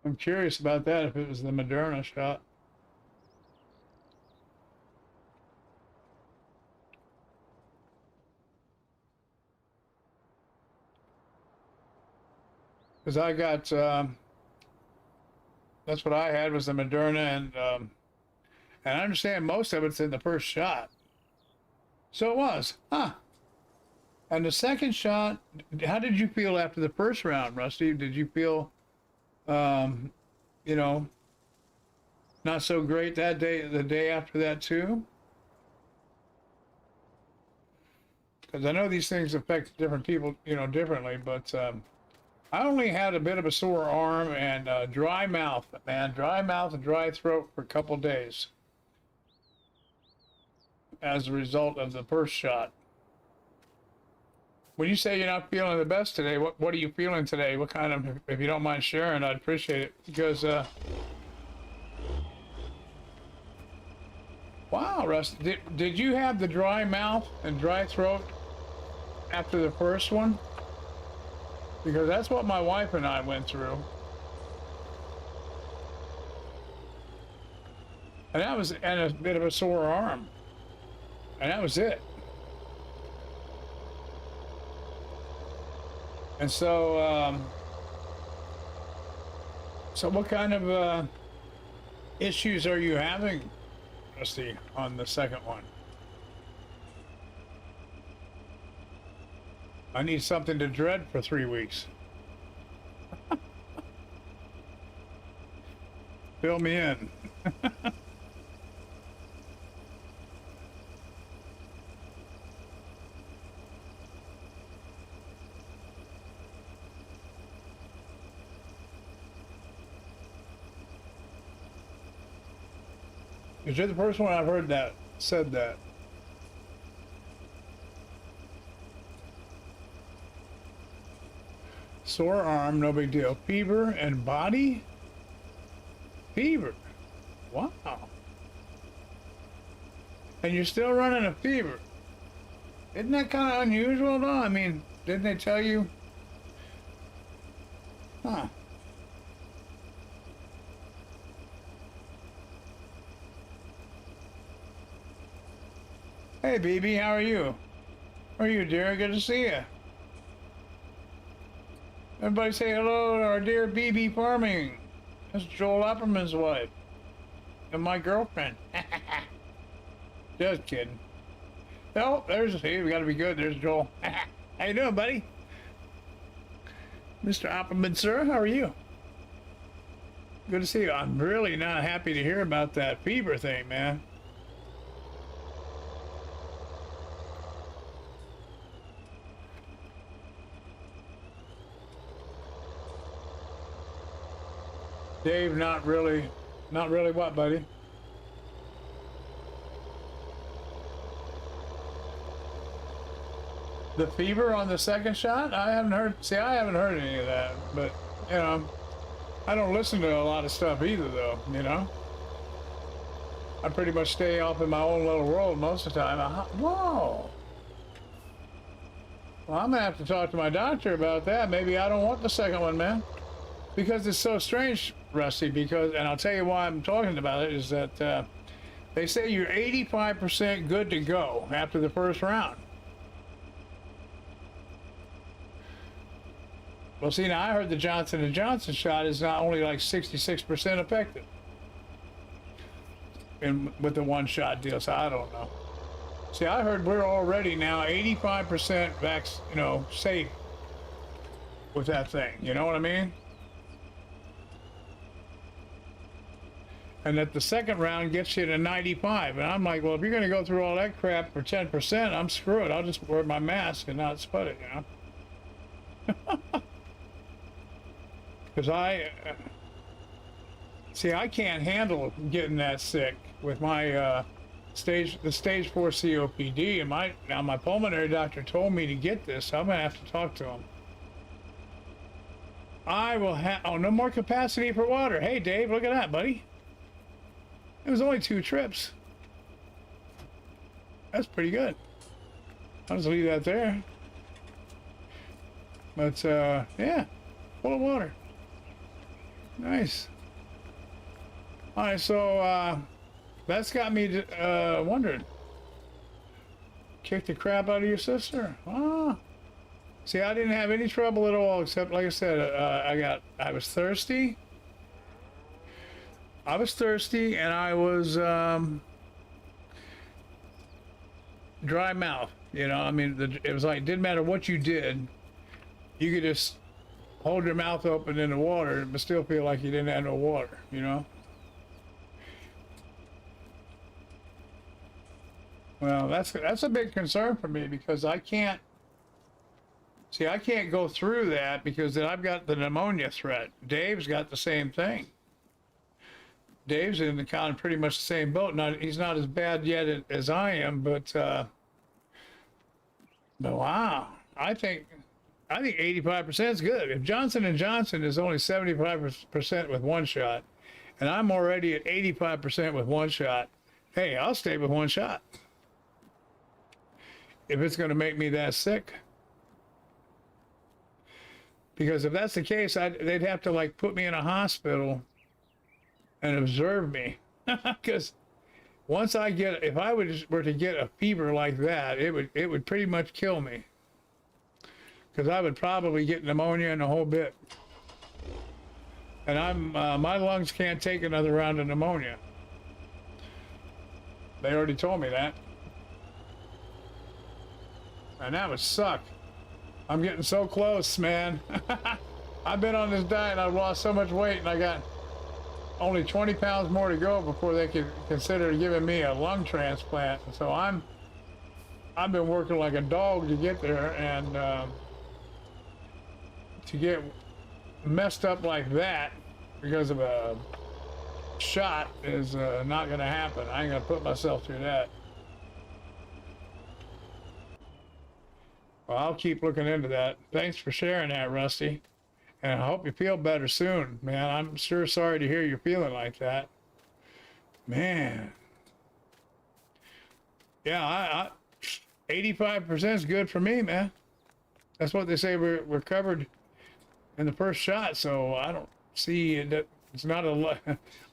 I'm curious about that, if it was the Moderna shot. Because I got, that's what I had, was the Moderna, and I understand most of it's in the first shot. So it was, huh? And the second shot, how did you feel after the first round, Rusty? Did you feel, you know, not so great that day, the day after that too? Because I know these things affect different people, you know, differently, but I only had a bit of a sore arm and dry mouth, man, dry mouth and dry throat for a couple days as a result of the first shot. When you say you're not feeling the best today, what are you feeling today? What kind of, if you don't mind sharing, I'd appreciate it. Because, wow, Russ, did you have the dry mouth and dry throat after the first one? Because that's what my wife and I went through. And that was, and a bit of a sore arm. And that was it. And so, so what kind of issues are you having, Rusty, on the second one? I need something to dread for 3 weeks. Fill me in. Because you're the first one I've heard that said that. Sore arm, no big deal. Fever and body? Fever. Wow. And you're still running a fever. Isn't that kind of unusual though? I mean, didn't they tell you? Huh. Hey, BB, how are you? How are you, dear? Good to see you. Everybody say hello to our dear BB Farming. That's Joel Opperman's wife. And my girlfriend. Just kidding. Oh, there's, hey, we gotta be good. There's Joel. How you doing, buddy? Mr. Opperman, sir, how are you? Good to see you. I'm really not happy to hear about that fever thing, man. Dave, not really what, buddy? The fever on the second shot? I haven't heard, see, I haven't heard any of that, but, you know, I don't listen to a lot of stuff either, though, you know? I pretty much stay off in my own little world most of the time. Whoa! Well, I'm gonna have to talk to my doctor about that. Maybe I don't want the second one, man. Because it's so strange, Rusty, because, and I'll tell you why I'm talking about it, is that they say you're 85% good to go after the first round. Well, see, now I heard the Johnson & Johnson shot is not only like 66% effective with the one-shot deal, so I don't know. See, I heard we're already now 85% safe with that thing. You know what I mean? And that the second round gets you to 95. And I'm like, well, if you're going to go through all that crap for 10%, I'm screwed. I'll just wear my mask and not split it, Because I can't handle getting that sick with my stage 4 COPD, and my pulmonary doctor told me to get this, so I'm gonna have to talk to him. I will have no more capacity for water. Hey Dave, look at that, buddy. It was only 2 trips. That's pretty good. I'll just leave that there. But yeah, full of water. Nice. All right, so that's got me wondering. Kick the crap out of your sister? Ah. See, I didn't have any trouble at all, except, like I said, I was thirsty. I was thirsty, and I was dry mouth. I mean, it was like, it didn't matter what you did, you could just hold your mouth open in the water, but still feel like you didn't have no water. Well, that's a big concern for me, because I can't go through that, because then I've got the pneumonia threat. Dave's got the same thing. Dave's in the kind of pretty much the same boat. He's not as bad yet as I am, but wow, I think 85% is good. If Johnson & Johnson is only 75% with 1 shot, and I'm already at 85% with 1 shot, hey, I'll stay with 1 shot. If it's going to make me that sick. Because if that's the case, they'd have to like put me in a hospital and observe me. Because once if I were to get a fever like that, it would pretty much kill me. Because I would probably get pneumonia and a whole bit. And my lungs can't take another round of pneumonia. They already told me that. And that would suck. I'm getting so close, man. I've been on this diet, I've lost so much weight, and I got only 20 pounds more to go before they could consider giving me a lung transplant. And so I've been working like a dog to get there, and to get messed up like that because of a shot is not going to happen. I ain't going to put myself through that. Well, I'll keep looking into that. Thanks for sharing that, Rusty. And I hope you feel better soon, man. I'm sure sorry to hear you're feeling like that. Man. Yeah, 85% is good for me, man. That's what they say we're covered in the first shot, so I don't see it. It's not like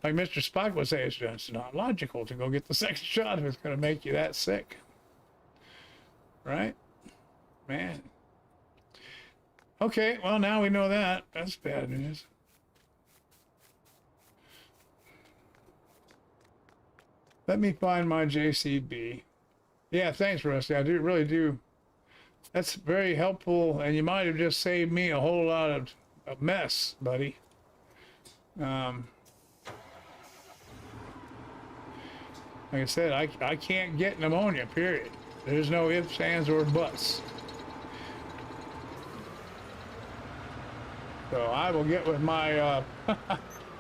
Mr. Spock would say, it's not logical to go get the second shot if it's going to make you that sick. Right? Man. Okay, well, now we know that. That's bad news. Let me find my JCB. Yeah, thanks, Rusty. I really do. That's very helpful, and you might have just saved me a whole lot of mess, buddy. Like I said, I can't get pneumonia, period. There's no ifs, ands, or buts. So I will get with my,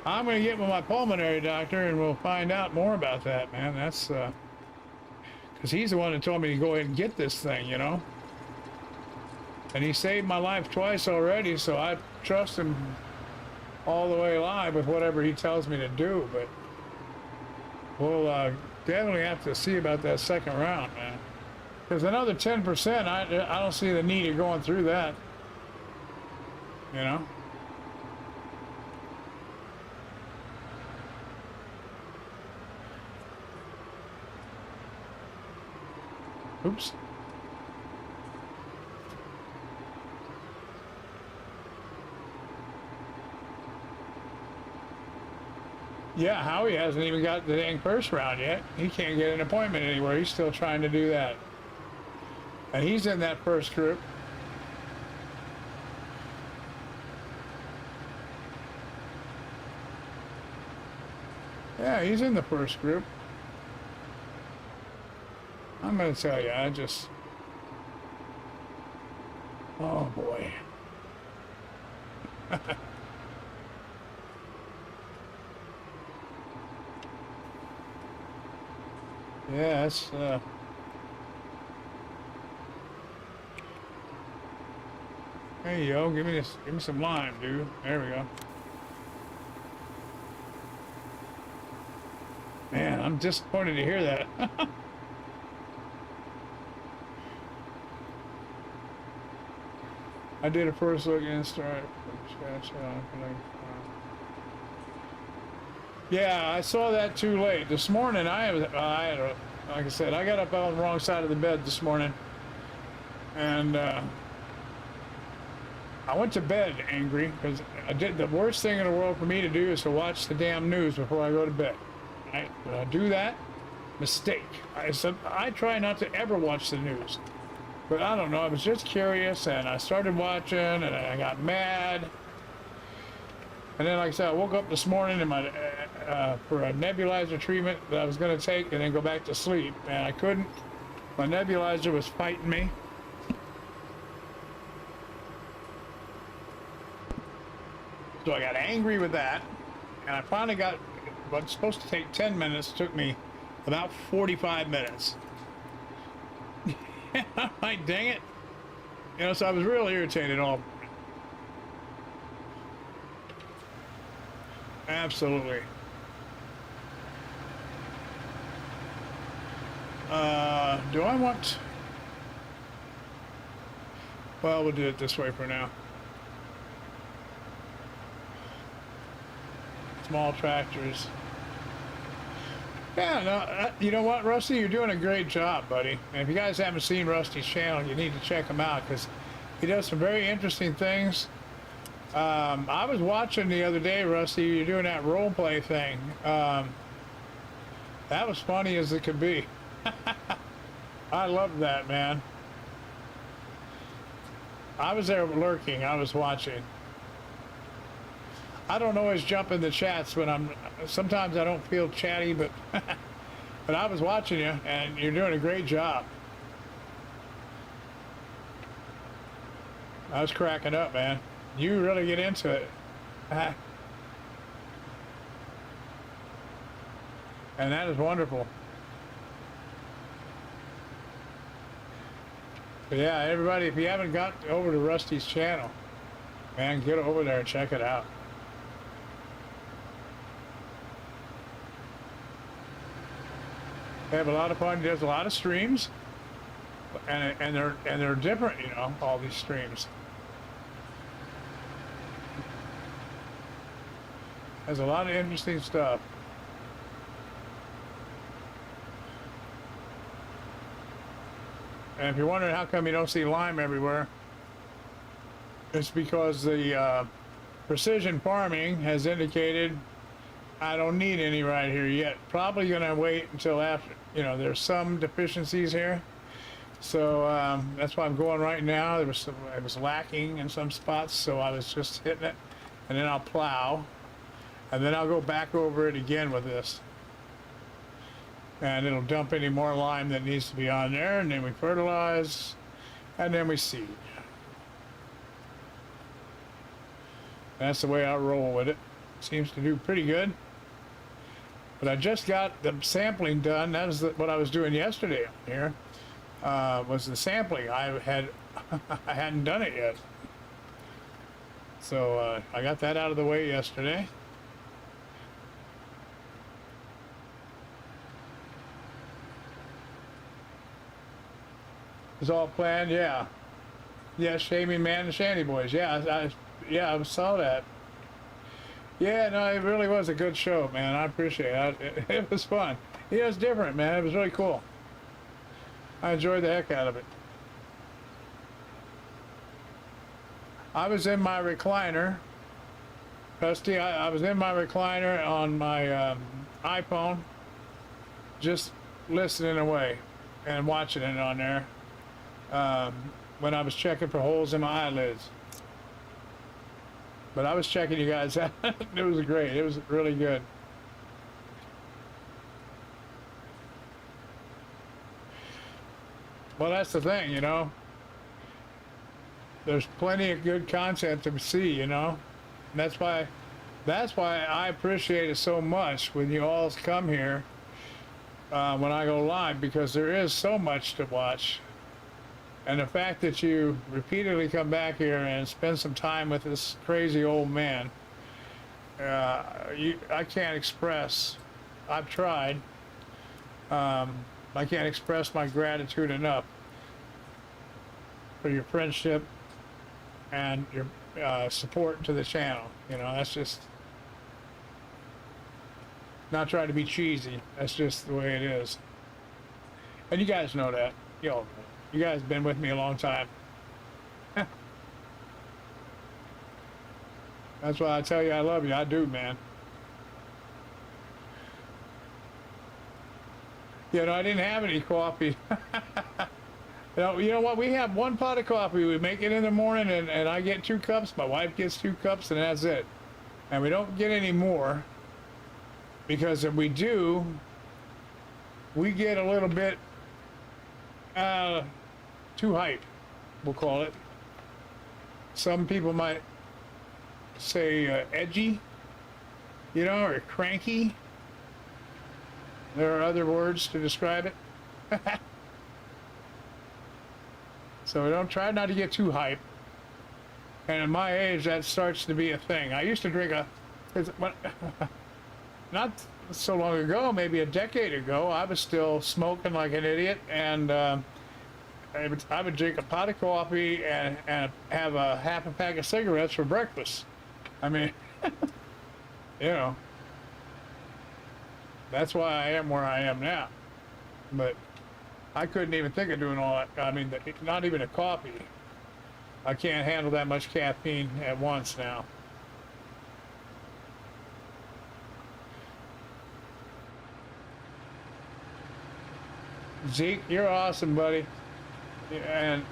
I'm going to get with my pulmonary doctor, and we'll find out more about that, man. That's, because he's the one that told me to go ahead and get this thing, And he saved my life twice already, so I trust him all the way alive with whatever he tells me to do. But we'll definitely have to see about that second round, man. Because another 10%, I don't see the need of going through that. Oops. Yeah, Howie hasn't even got the dang first round yet. He can't get an appointment anywhere. He's still trying to do that. And he's in that first group. Yeah, he's in the first group. I'm going to tell you, oh boy. Yeah, that's, there you go. Give me some lime, dude. There we go. Man, I'm disappointed to hear that. I did a first look and start. Yeah, I saw that too late. This morning, like I said, I got up on the wrong side of the bed this morning. And I went to bed angry because I did the worst thing in the world for me to do is to watch the damn news before I go to bed. Right? When I do that, mistake. I try not to ever watch the news. But I don't know, I was just curious and I started watching and I got mad. And then, like I said, I woke up this morning and for a nebulizer treatment that I was going to take and then go back to sleep. And I couldn't. My nebulizer was fighting me. So I got angry with that. And I finally got what's supposed to take 10 minutes, took me about 45 minutes. I'm like, dang it. You know, so I was real irritated all. Absolutely. Do I want... Well, we'll do it this way for now. Small tractors. Yeah, no, you know what, Rusty? You're doing a great job, buddy. And if you guys haven't seen Rusty's channel, you need to check him out because he does some very interesting things. I was watching the other day, Rusty, you're doing that role play thing. That was funny as it could be. I loved that, man. I was there lurking. I was watching. I don't always jump in the chats when sometimes I don't feel chatty, but but I was watching you and you're doing a great job. I was cracking up, man. You really get into it. And that is wonderful. But yeah, everybody, if you haven't got over to Rusty's channel, man, get over there and check it out. They have a lot of fun. He does a lot of streams, and they're different, you know, all these streams. There's a lot of interesting stuff. And if you're wondering how come you don't see lime everywhere, it's because the precision farming has indicated I don't need any right here yet. Probably gonna wait until after, you know, there's some deficiencies here. So that's why I'm going right now. It was lacking in some spots, so I was just hitting it. And then I'll plow. And then I'll go back over it again with this. And it'll dump any more lime that needs to be on there, and then we fertilize, and then we seed. That's the way I roll with it. Seems to do pretty good. But I just got the sampling done. That was what I was doing yesterday here. Was the sampling. I hadn't done it yet. So I got that out of the way yesterday. It's all planned, yeah. Yeah, Shaming Man and Shanty Boys. Yeah, I saw that. Yeah, no, it really was a good show, man. I appreciate it. It was fun. Yeah, it was different, man. It was really cool. I enjoyed the heck out of it. I was in my recliner, Rusty, I was in my recliner on my iPhone, just listening away and watching it on there um, when I was checking for holes in my eyelids. But I was checking you guys out. It was great. It was really good. Well, that's the thing, you know. There's plenty of good content to see, you know. And that's why I appreciate it so much when you all come here when I go live, because there is so much to watch. And the fact that you repeatedly come back here and spend some time with this crazy old man, I can't express. I've tried. I can't express my gratitude enough for your friendship and your support to the channel. You know, that's just not trying to be cheesy. That's just the way it is. And you guys know that. You all know. You guys have been with me a long time. That's why I tell you I love you. I do, man. You know, I didn't have any coffee. You know what? We have one pot of coffee. We make it in the morning, and I get 2 cups. My wife gets 2 cups, and that's it. And we don't get any more, because if we do, we get a little bit too hype, we'll call it. Some people might say edgy, you know, or cranky. There are other words to describe it. So we don't try not to get too hype. And at my age, that starts to be a thing. I used to drink not so long ago, maybe a decade ago, I was still smoking like an idiot, and I would drink a pot of coffee and have a half a pack of cigarettes for breakfast. I mean, you know, that's why I am where I am now. But I couldn't even think of doing all that. I mean, not even a coffee. I can't handle that much caffeine at once now. Zeke, you're awesome, buddy. And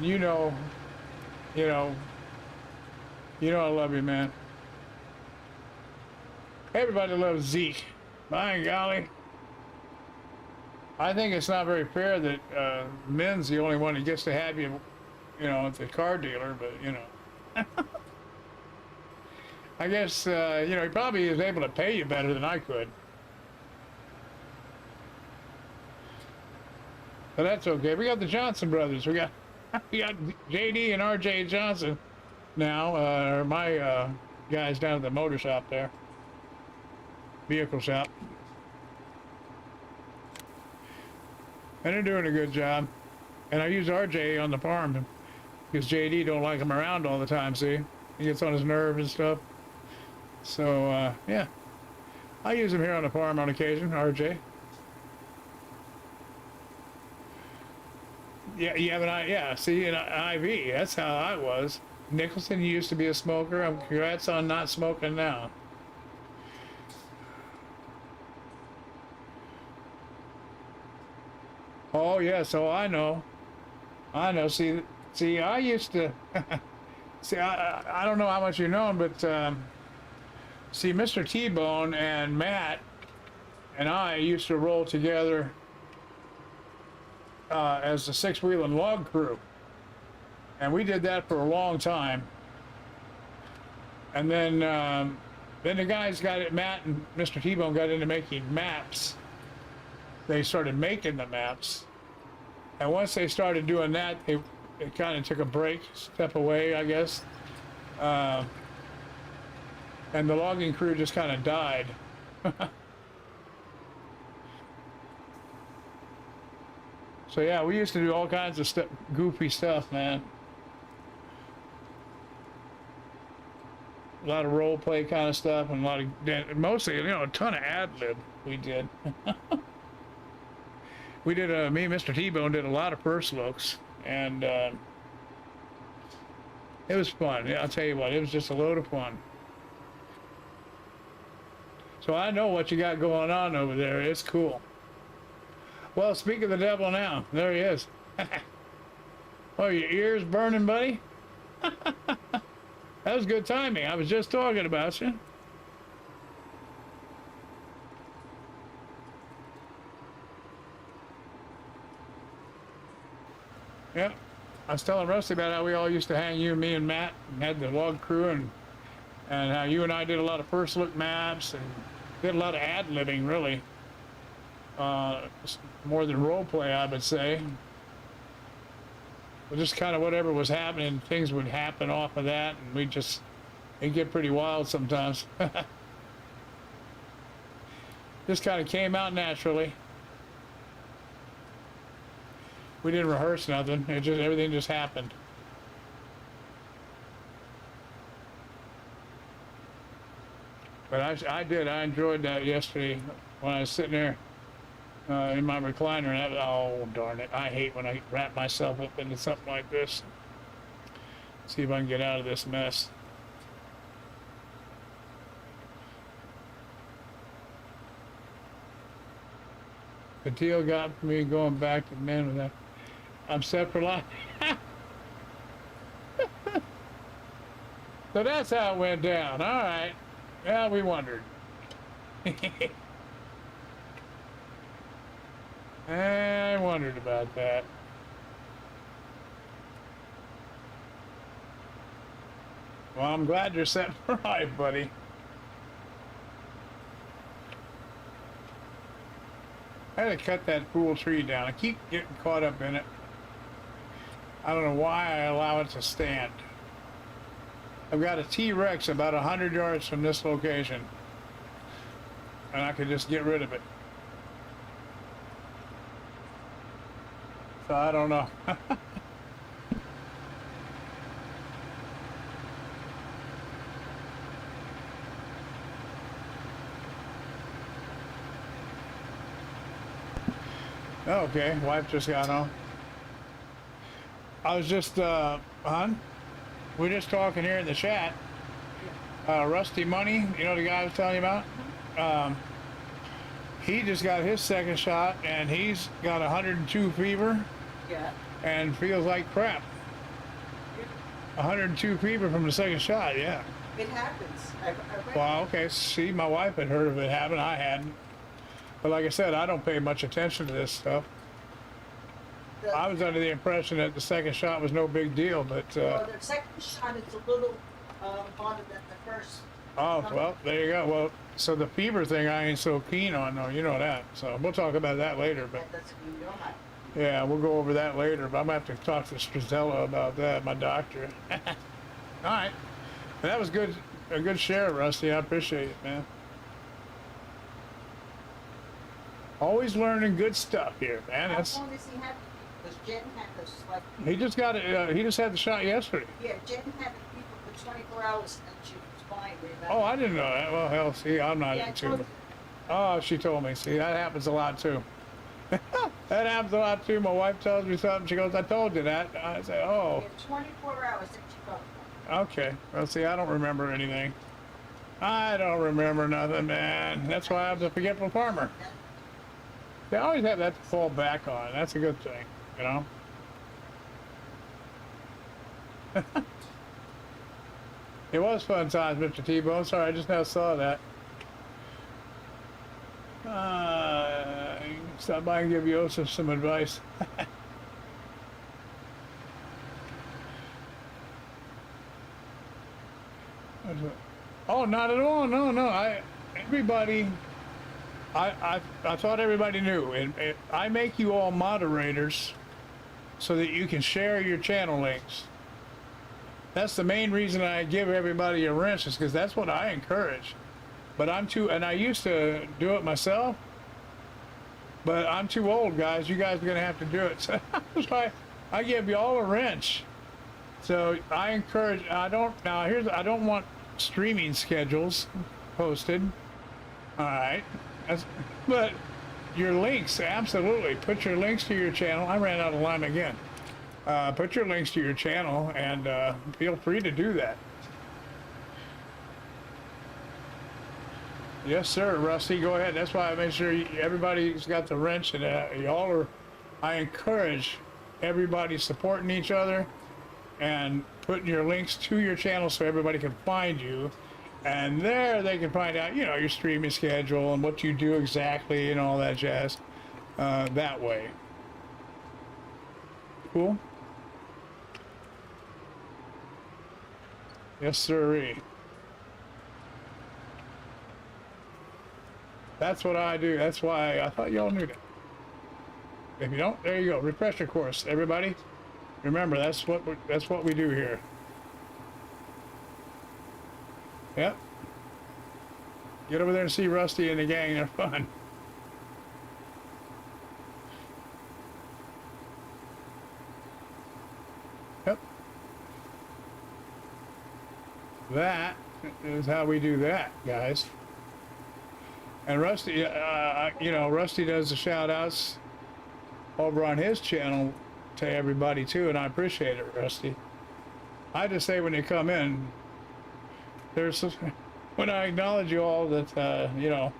you know I love you, man. Everybody loves Zeke. By golly. I think it's not very fair that Min's the only one that gets to have you, you know, at the car dealer, but, you know. I guess, you know, he probably is able to pay you better than I could. But that's okay. We got the Johnson brothers. We got JD and RJ Johnson now, are my guys down at the motor shop there. Vehicle shop. And they're doing a good job. And I use RJ on the farm because JD don't like him around all the time, see? He gets on his nerve and stuff. So, yeah. I use him here on the farm on occasion, RJ. Yeah, you have yeah, see, an IV, that's how I was. Nicholson used to be a smoker. Congrats on not smoking now. Oh, yeah, so I know. See, I used to, see, I don't know how much you know, but, see, Mr. T-Bone and Matt and I used to roll together as the Sixwheelin log crew. And we did that for a long time. And then the guys got it, Matt and Mr. T-Bone got into making maps. They started making the maps. And once they started doing that, it kind of took a break, step away, I guess. And the logging crew just kind of died. So yeah, we used to do all kinds of goofy stuff, man. A lot of role play kind of stuff, and a lot of, mostly, you know, a ton of ad-lib we did. We did, me and Mr. T-Bone did a lot of first looks, and it was fun. Yeah, I'll tell you what, it was just a load of fun. So I know what you got going on over there. It's cool. Well, speak of the devil now. There he is. Oh, your ears burning, buddy? That was good timing. I was just talking about you. Yep. I was telling Rusty about how we all used to hang, you, me, and Matt, and had the log crew, and how you and I did a lot of first look maps and did a lot of ad-libbing, really. More than role play, I would say. But just kind of whatever was happening, things would happen off of that, and it'd get pretty wild sometimes. Just kind of came out naturally. We didn't rehearse nothing. Everything just happened. But I enjoyed that yesterday when I was sitting there in my recliner, and oh darn it, I hate when I wrap myself up into something like this. See if I can get out of this mess. The deal got me going back to men with that. I'm set for life. So that's how it went down. All right. Yeah, we wondered. I wondered about that. Well, I'm glad you're set for life, buddy. I had to cut that fool tree down. I keep getting caught up in it. I don't know why I allow it to stand. I've got a T-Rex about 100 yards from this location, and I could just get rid of it. So I don't know. Okay, wife just got home. I was just, hon, we're just talking here in the chat. Rusty Money, you know the guy I was telling you about? He just got his second shot, and he's got 102 fever. Yeah. And feels like crap. 102 fever from the second shot, yeah. It happens. Well, okay, see, my wife had heard of it happen, I hadn't. But like I said, I don't pay much attention to this stuff. I was under the impression that the second shot was no big deal, but... well, the second shot is a little harder than the first. Oh, well, there you go. Well, so the fever thing I ain't so keen on, though, you know that. So we'll talk about that later, but... That doesn't mean you're not. Yeah, we'll go over that later, but I'm going to have to talk to Strizella about that, my doctor. All right. Well, that was good, a good share, Rusty. I appreciate it, man. Always learning good stuff here, man. How long does he have it? Because Jen had this, like... He just got it, he just had the shot yesterday. Yeah, Jen had it for 24 hours and she was fine with that. Oh, I didn't know that. Well, hell, see, I'm not Yeah, into it. Oh, she told me. See, that happens a lot, too. That happens a lot, too. My wife tells me something. She goes, I told you that. I say, oh. Yeah, 24 hours that she felt. Okay. Well, see, I don't remember anything. I don't remember nothing, man. That's why I'm a forgetful farmer. They always have that to fall back on. That's a good thing, you know? It was fun times, Mr. T-Bone. Sorry, I just now saw that. Stop by and give Joseph some advice. Oh, not at all. No, no. Everybody... I thought everybody knew. And I make you all moderators so that you can share your channel links. That's the main reason I give everybody a wrench, is because that's what I encourage. But I'm too, and I used to do it myself, but I'm too old, guys. You guys are going to have to do it. So I give you all a wrench. So I encourage, I don't want streaming schedules posted. All right. But your links, absolutely. Put your links to your channel. I ran out of lime again. Put your links to your channel and feel free to do that. Yes, sir, Rusty. Go ahead. That's why I make sure everybody's got the wrench, and y'all are. I encourage everybody supporting each other and putting your links to your channel so everybody can find you, and there they can find out, your streaming schedule and what you do exactly and all that jazz. That way. Cool. Yes, sirree. That's what I do. That's why I thought y'all knew that. If you don't, there you go. Refresher course, everybody. Remember, that's what we do here. Yep. Get over there and see Rusty and the gang. They're fun. Yep. That is how we do that, guys. And Rusty, Rusty does the shout outs over on his channel to everybody too, and I appreciate it, Rusty. I just say when you come in, when I acknowledge you all that,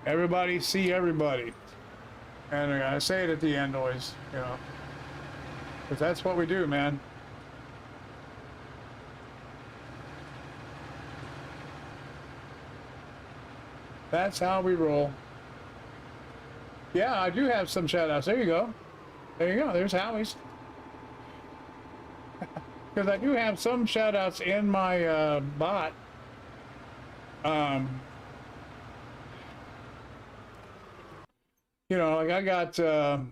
everybody see everybody. And I say it at the end always, because that's what we do, man. That's how we roll. Yeah, I do have some shout outs. There you go. There you go. There's Howie's. Because I do have some shout outs in my bot. Like I got, well,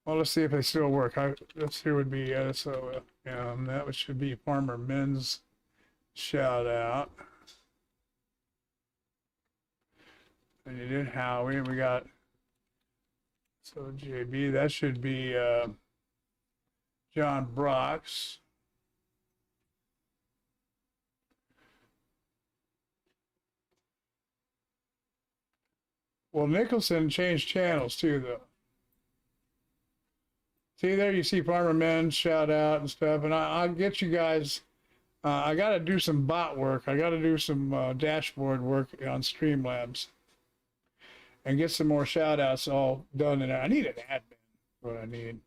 let's see if they still work. Let's see, would be, that should be Farmer Men's shout out. And you did Howie, and we got, so JB, that should be John Brox. Well, Nicholson changed channels too, though. See there, you see Farmer Men shout out and stuff, and I'll get you guys. I got to do some bot work. I got to do some dashboard work on Streamlabs and get some more shout outs all done in there. I need an admin, what I need.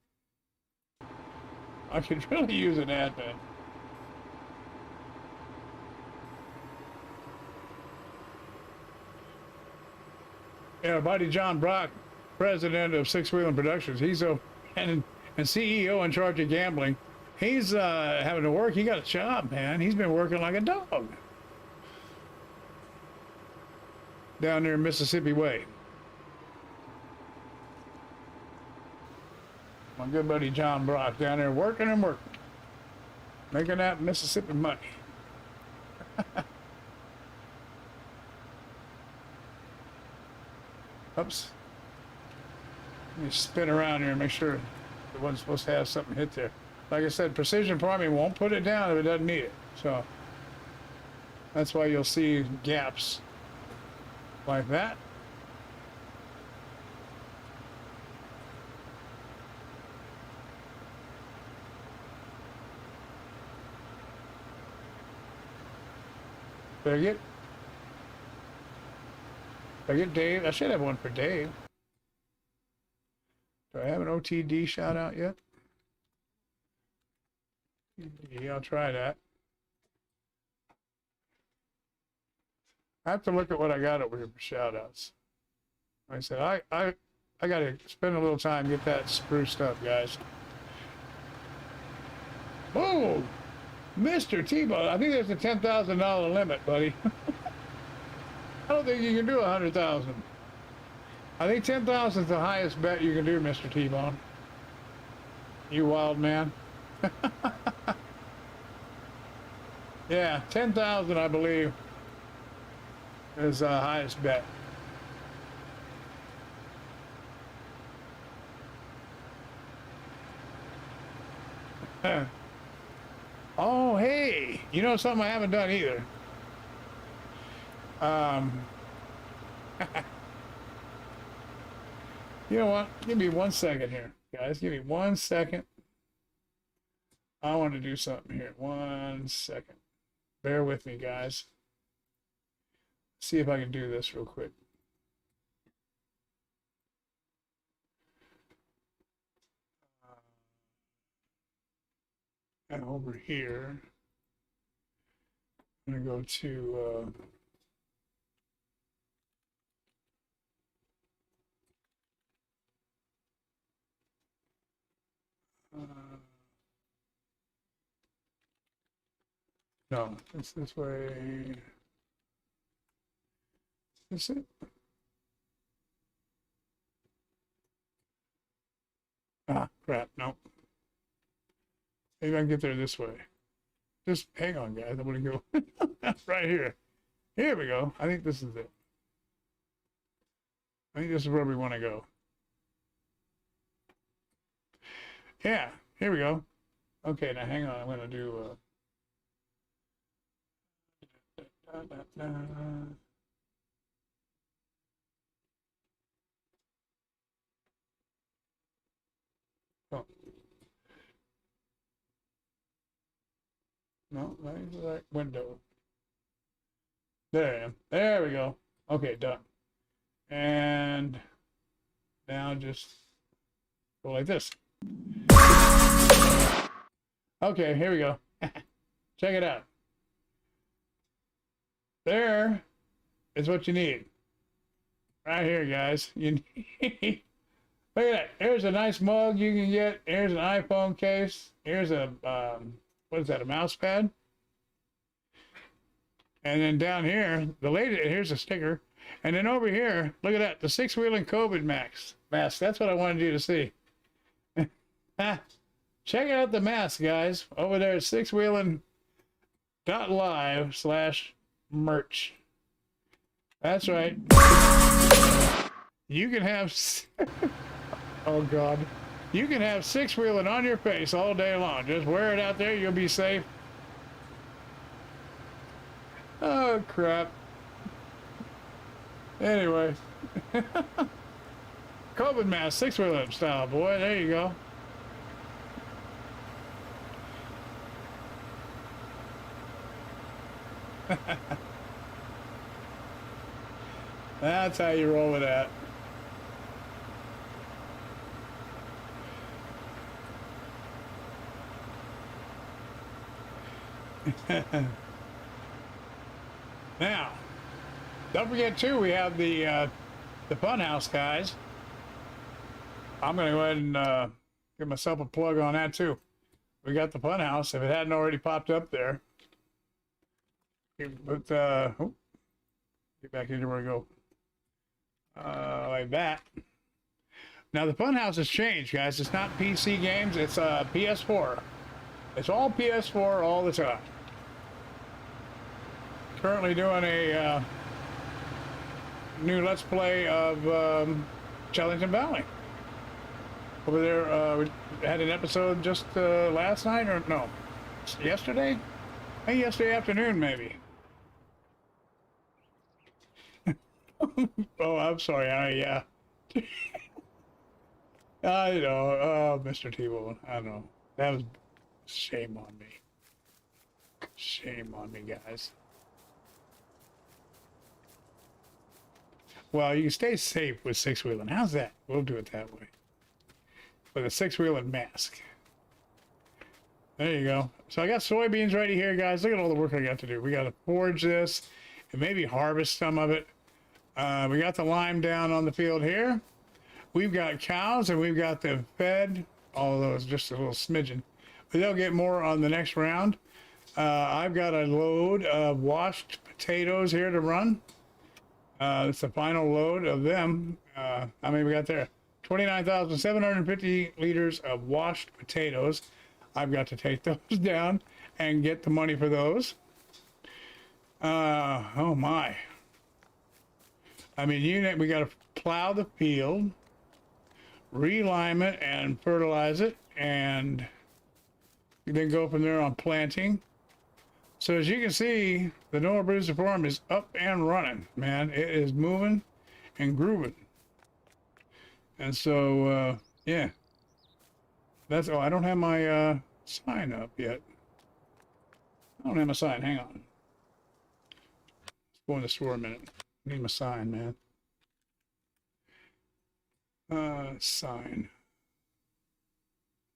I could really use an admin. Yeah, buddy John Brock, president of Sixwheelin Productions. He's and CEO in charge of gambling. He's having to work. He got a job, man. He's been working like a dog down there in Mississippi Way. My good buddy John Brock down there working and working, making that Mississippi money. Oops. Let me spin around here and make sure the one's supposed to have something hit there. Like I said, precision farming won't put it down if it doesn't need it. So that's why you'll see gaps like that. Did I get Dave? I should have one for Dave. Do I have an OTD shout out yet? Yeah, I'll try that. I have to look at what I got over here for shout outs. Like I said, I got to spend a little time, get that spruced up, guys. Oh, Mr. T-Bone, I think there's a $10,000 limit, buddy. I don't think you can do 100,000. I think 10,000 is the highest bet you can do, Mr. T-Bone. You wild man. Yeah, 10,000, I believe, is the highest bet. Oh, hey, you know something I haven't done either? You know what? Give me 1 second here, guys. Give me 1 second. I want to do something here. 1 second. Bear with me, guys. see if I can do this real quick. And over here, I'm going to go to no, it's this way. Is it? Ah, crap, no. Maybe I can get there this way. Just hang on, guys. I'm going to go right here. Here we go. I think this is it. I think this is where we want to go. Yeah, here we go. Okay, now hang on. I'm going to do... Oh. No, that is the right window. There I am. There we go. Okay, done. And now just go like this. Okay, here we go. Check it out. There is what you need. Right here, guys. You need... Look at that. Here's a nice mug you can get. Here's an iPhone case. Here's a, what is that, a mouse pad? And then down here, here's a sticker. And then over here, look at that, the Sixwheelin COVID mask. That's what I wanted you to see. Check out the mask, guys. Over there at sixwheelin.live/merch. That's right. You can have... Oh, God. You can have Sixwheelin on your face all day long. Just wear it out there. You'll be safe. Oh, crap. Anyway. COVID mask, Sixwheelin style, boy. There you go. That's how you roll with that. Now, don't forget too, we have the Funhouse guys. I'm gonna go ahead and give myself a plug on that too. We got the Funhouse. If it hadn't already popped up there, but get back into where we go. Like that. Now the Funhouse has changed, guys. It's not PC games. It's PS4. It's all PS4 all the time. Currently doing a new Let's Play of Chellington Valley. Over there, we had an episode just last night, or no, yesterday? I think yesterday afternoon, maybe. Oh, I'm sorry. I know. Oh, Mr. T-Bone. I know. That was shame on me. Shame on me, guys. Well, you can stay safe with Sixwheelin. How's that? We'll do it that way. With a Sixwheelin mask. There you go. So I got soybeans ready here, guys. Look at all the work I got to do. We got to forage this and maybe harvest some of it. We got the lime down on the field here. We've got cows and we've got them fed. All of those, just a little smidgen. But they'll get more on the next round. I've got a load of washed potatoes here to run. It's the final load of them. How many we got there? 29,750 liters of washed potatoes. I've got to take those down and get the money for those. Oh my. I mean, we got to plow the field, re-lime it and fertilize it, and then go from there on planting. So as you can see, the NOWA BRUZDA farm is up and running, man. It is moving and grooving. And so, yeah. That's, oh, I don't have my sign up yet. I don't have my sign, hang on. go in the store a minute. Need my sign, man. Sign.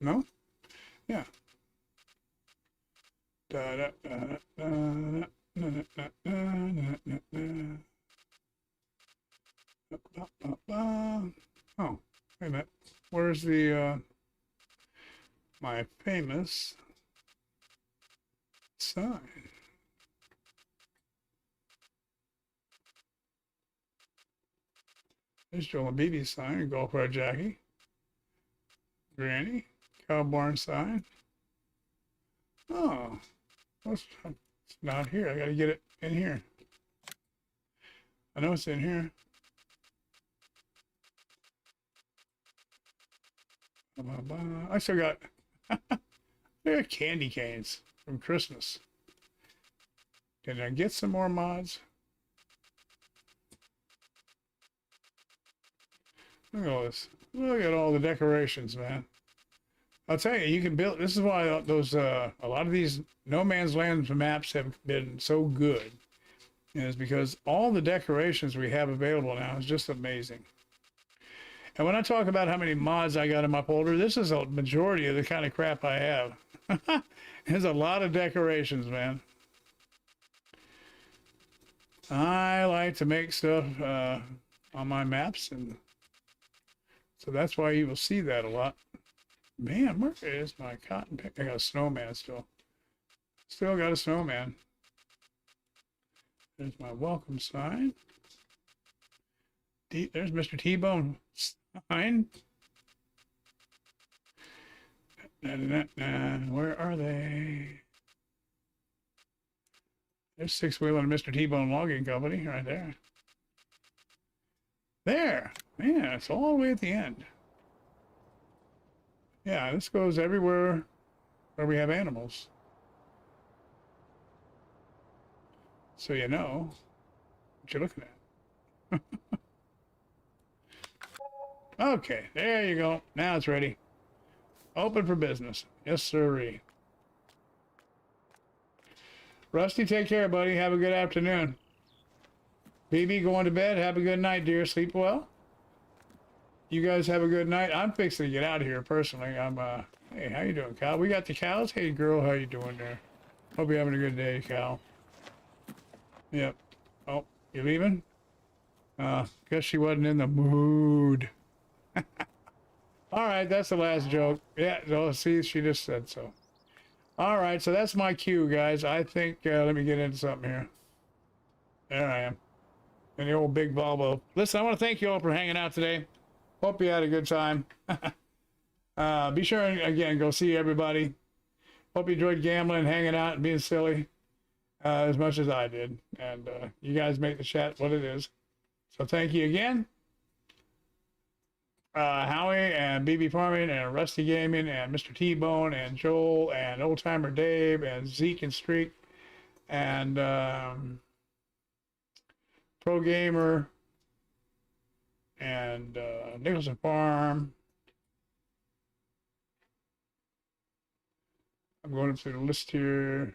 No? Yeah. Da, da, da, da, da, da, da, da, da, da. Oh, wait a minute. Where's the my famous sign? There's Joel and BB's sign, Golf Cart Jackie, Granny, Cow Barn sign. Oh, it's not here. I gotta get it in here. I know it's in here. I still got, I got candy canes from Christmas. Can I get some more mods? Look at all this. Look at all the decorations, man. I'll tell you, you can build. This is why those a lot of these No Man's Land maps have been so good, is because all the decorations we have available now is just amazing. And when I talk about how many mods I got in my folder, this is a majority of the kind of crap I have. There's a lot of decorations, man. I like to make stuff on my maps, and so that's why you will see that a lot. Man, where is my cotton pick? I got a snowman still. Still got a snowman. There's my welcome sign. There's Mr. T-Bone sign. Where are they? There's Sixwheelin and Mr. T-Bone Logging Company right there. There. Yeah, it's all the way at the end. Yeah, this goes everywhere where we have animals. So you know what you're looking at. Okay, there you go. Now it's ready. Open for business. Yes, sirree. Rusty, take care, buddy. Have a good afternoon. BB, going to bed. Have a good night, dear. Sleep well. You guys have a good night. I'm fixing to get out of here personally. I'm hey, how you doing, Cal? We got the cows. Hey, girl, how you doing there? Hope you're having a good day, Cal. Yep. Oh, you leaving? Guess she wasn't in the mood. All right, that's the last joke. Yeah, so see, she just said so. All right, so that's my cue, guys. I think, let me get into something here. There I am. And the old big Volvo. Listen, I want to thank you all for hanging out today. Hope you had a good time. Be sure, again, go see everybody. Hope you enjoyed gambling, hanging out, and being silly as much as I did. And you guys make the chat what it is. So thank you again. Howie and BB Farming and Rusty Gaming and Mr. T-Bone and Joel and Old Timer Dave and Zeke and Streak and Pro Gamer and Nicholson Farm. I'm going up through the list here.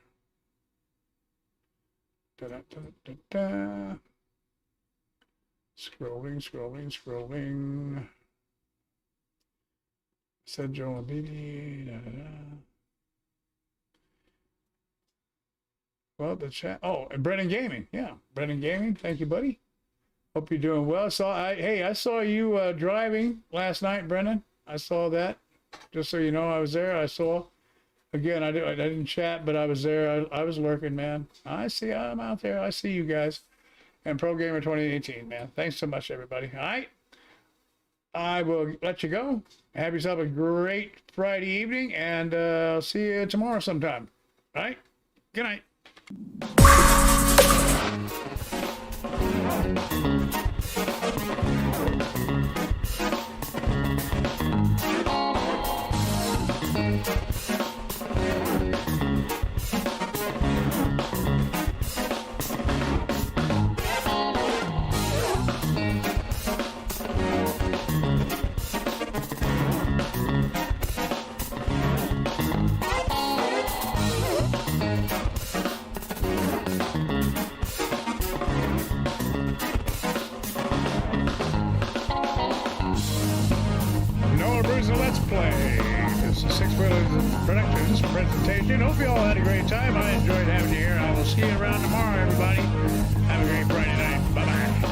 Scrolling. Said Joel and BB. Well, the chat. Oh, and Brennan Gaming. Yeah, Brennan Gaming. Thank you, buddy. Hope you're doing well. Hey, I saw you driving last night, Brennan. I saw that. Just so you know, I was there. I saw. Again, I didn't chat, but I was there. I was lurking, man. I see. I'm out there. I see you guys. And Pro Gamer 2018, man. Thanks so much, everybody. All right. I will let you go. Have yourself a great Friday evening, and I'll see you tomorrow sometime. All right? Good night. a Let's Play. This is Sixwheelin Productions presentation. Hope you all had a great time. I enjoyed having you here. I will see you around tomorrow, everybody. Have a great Friday night. Bye-bye.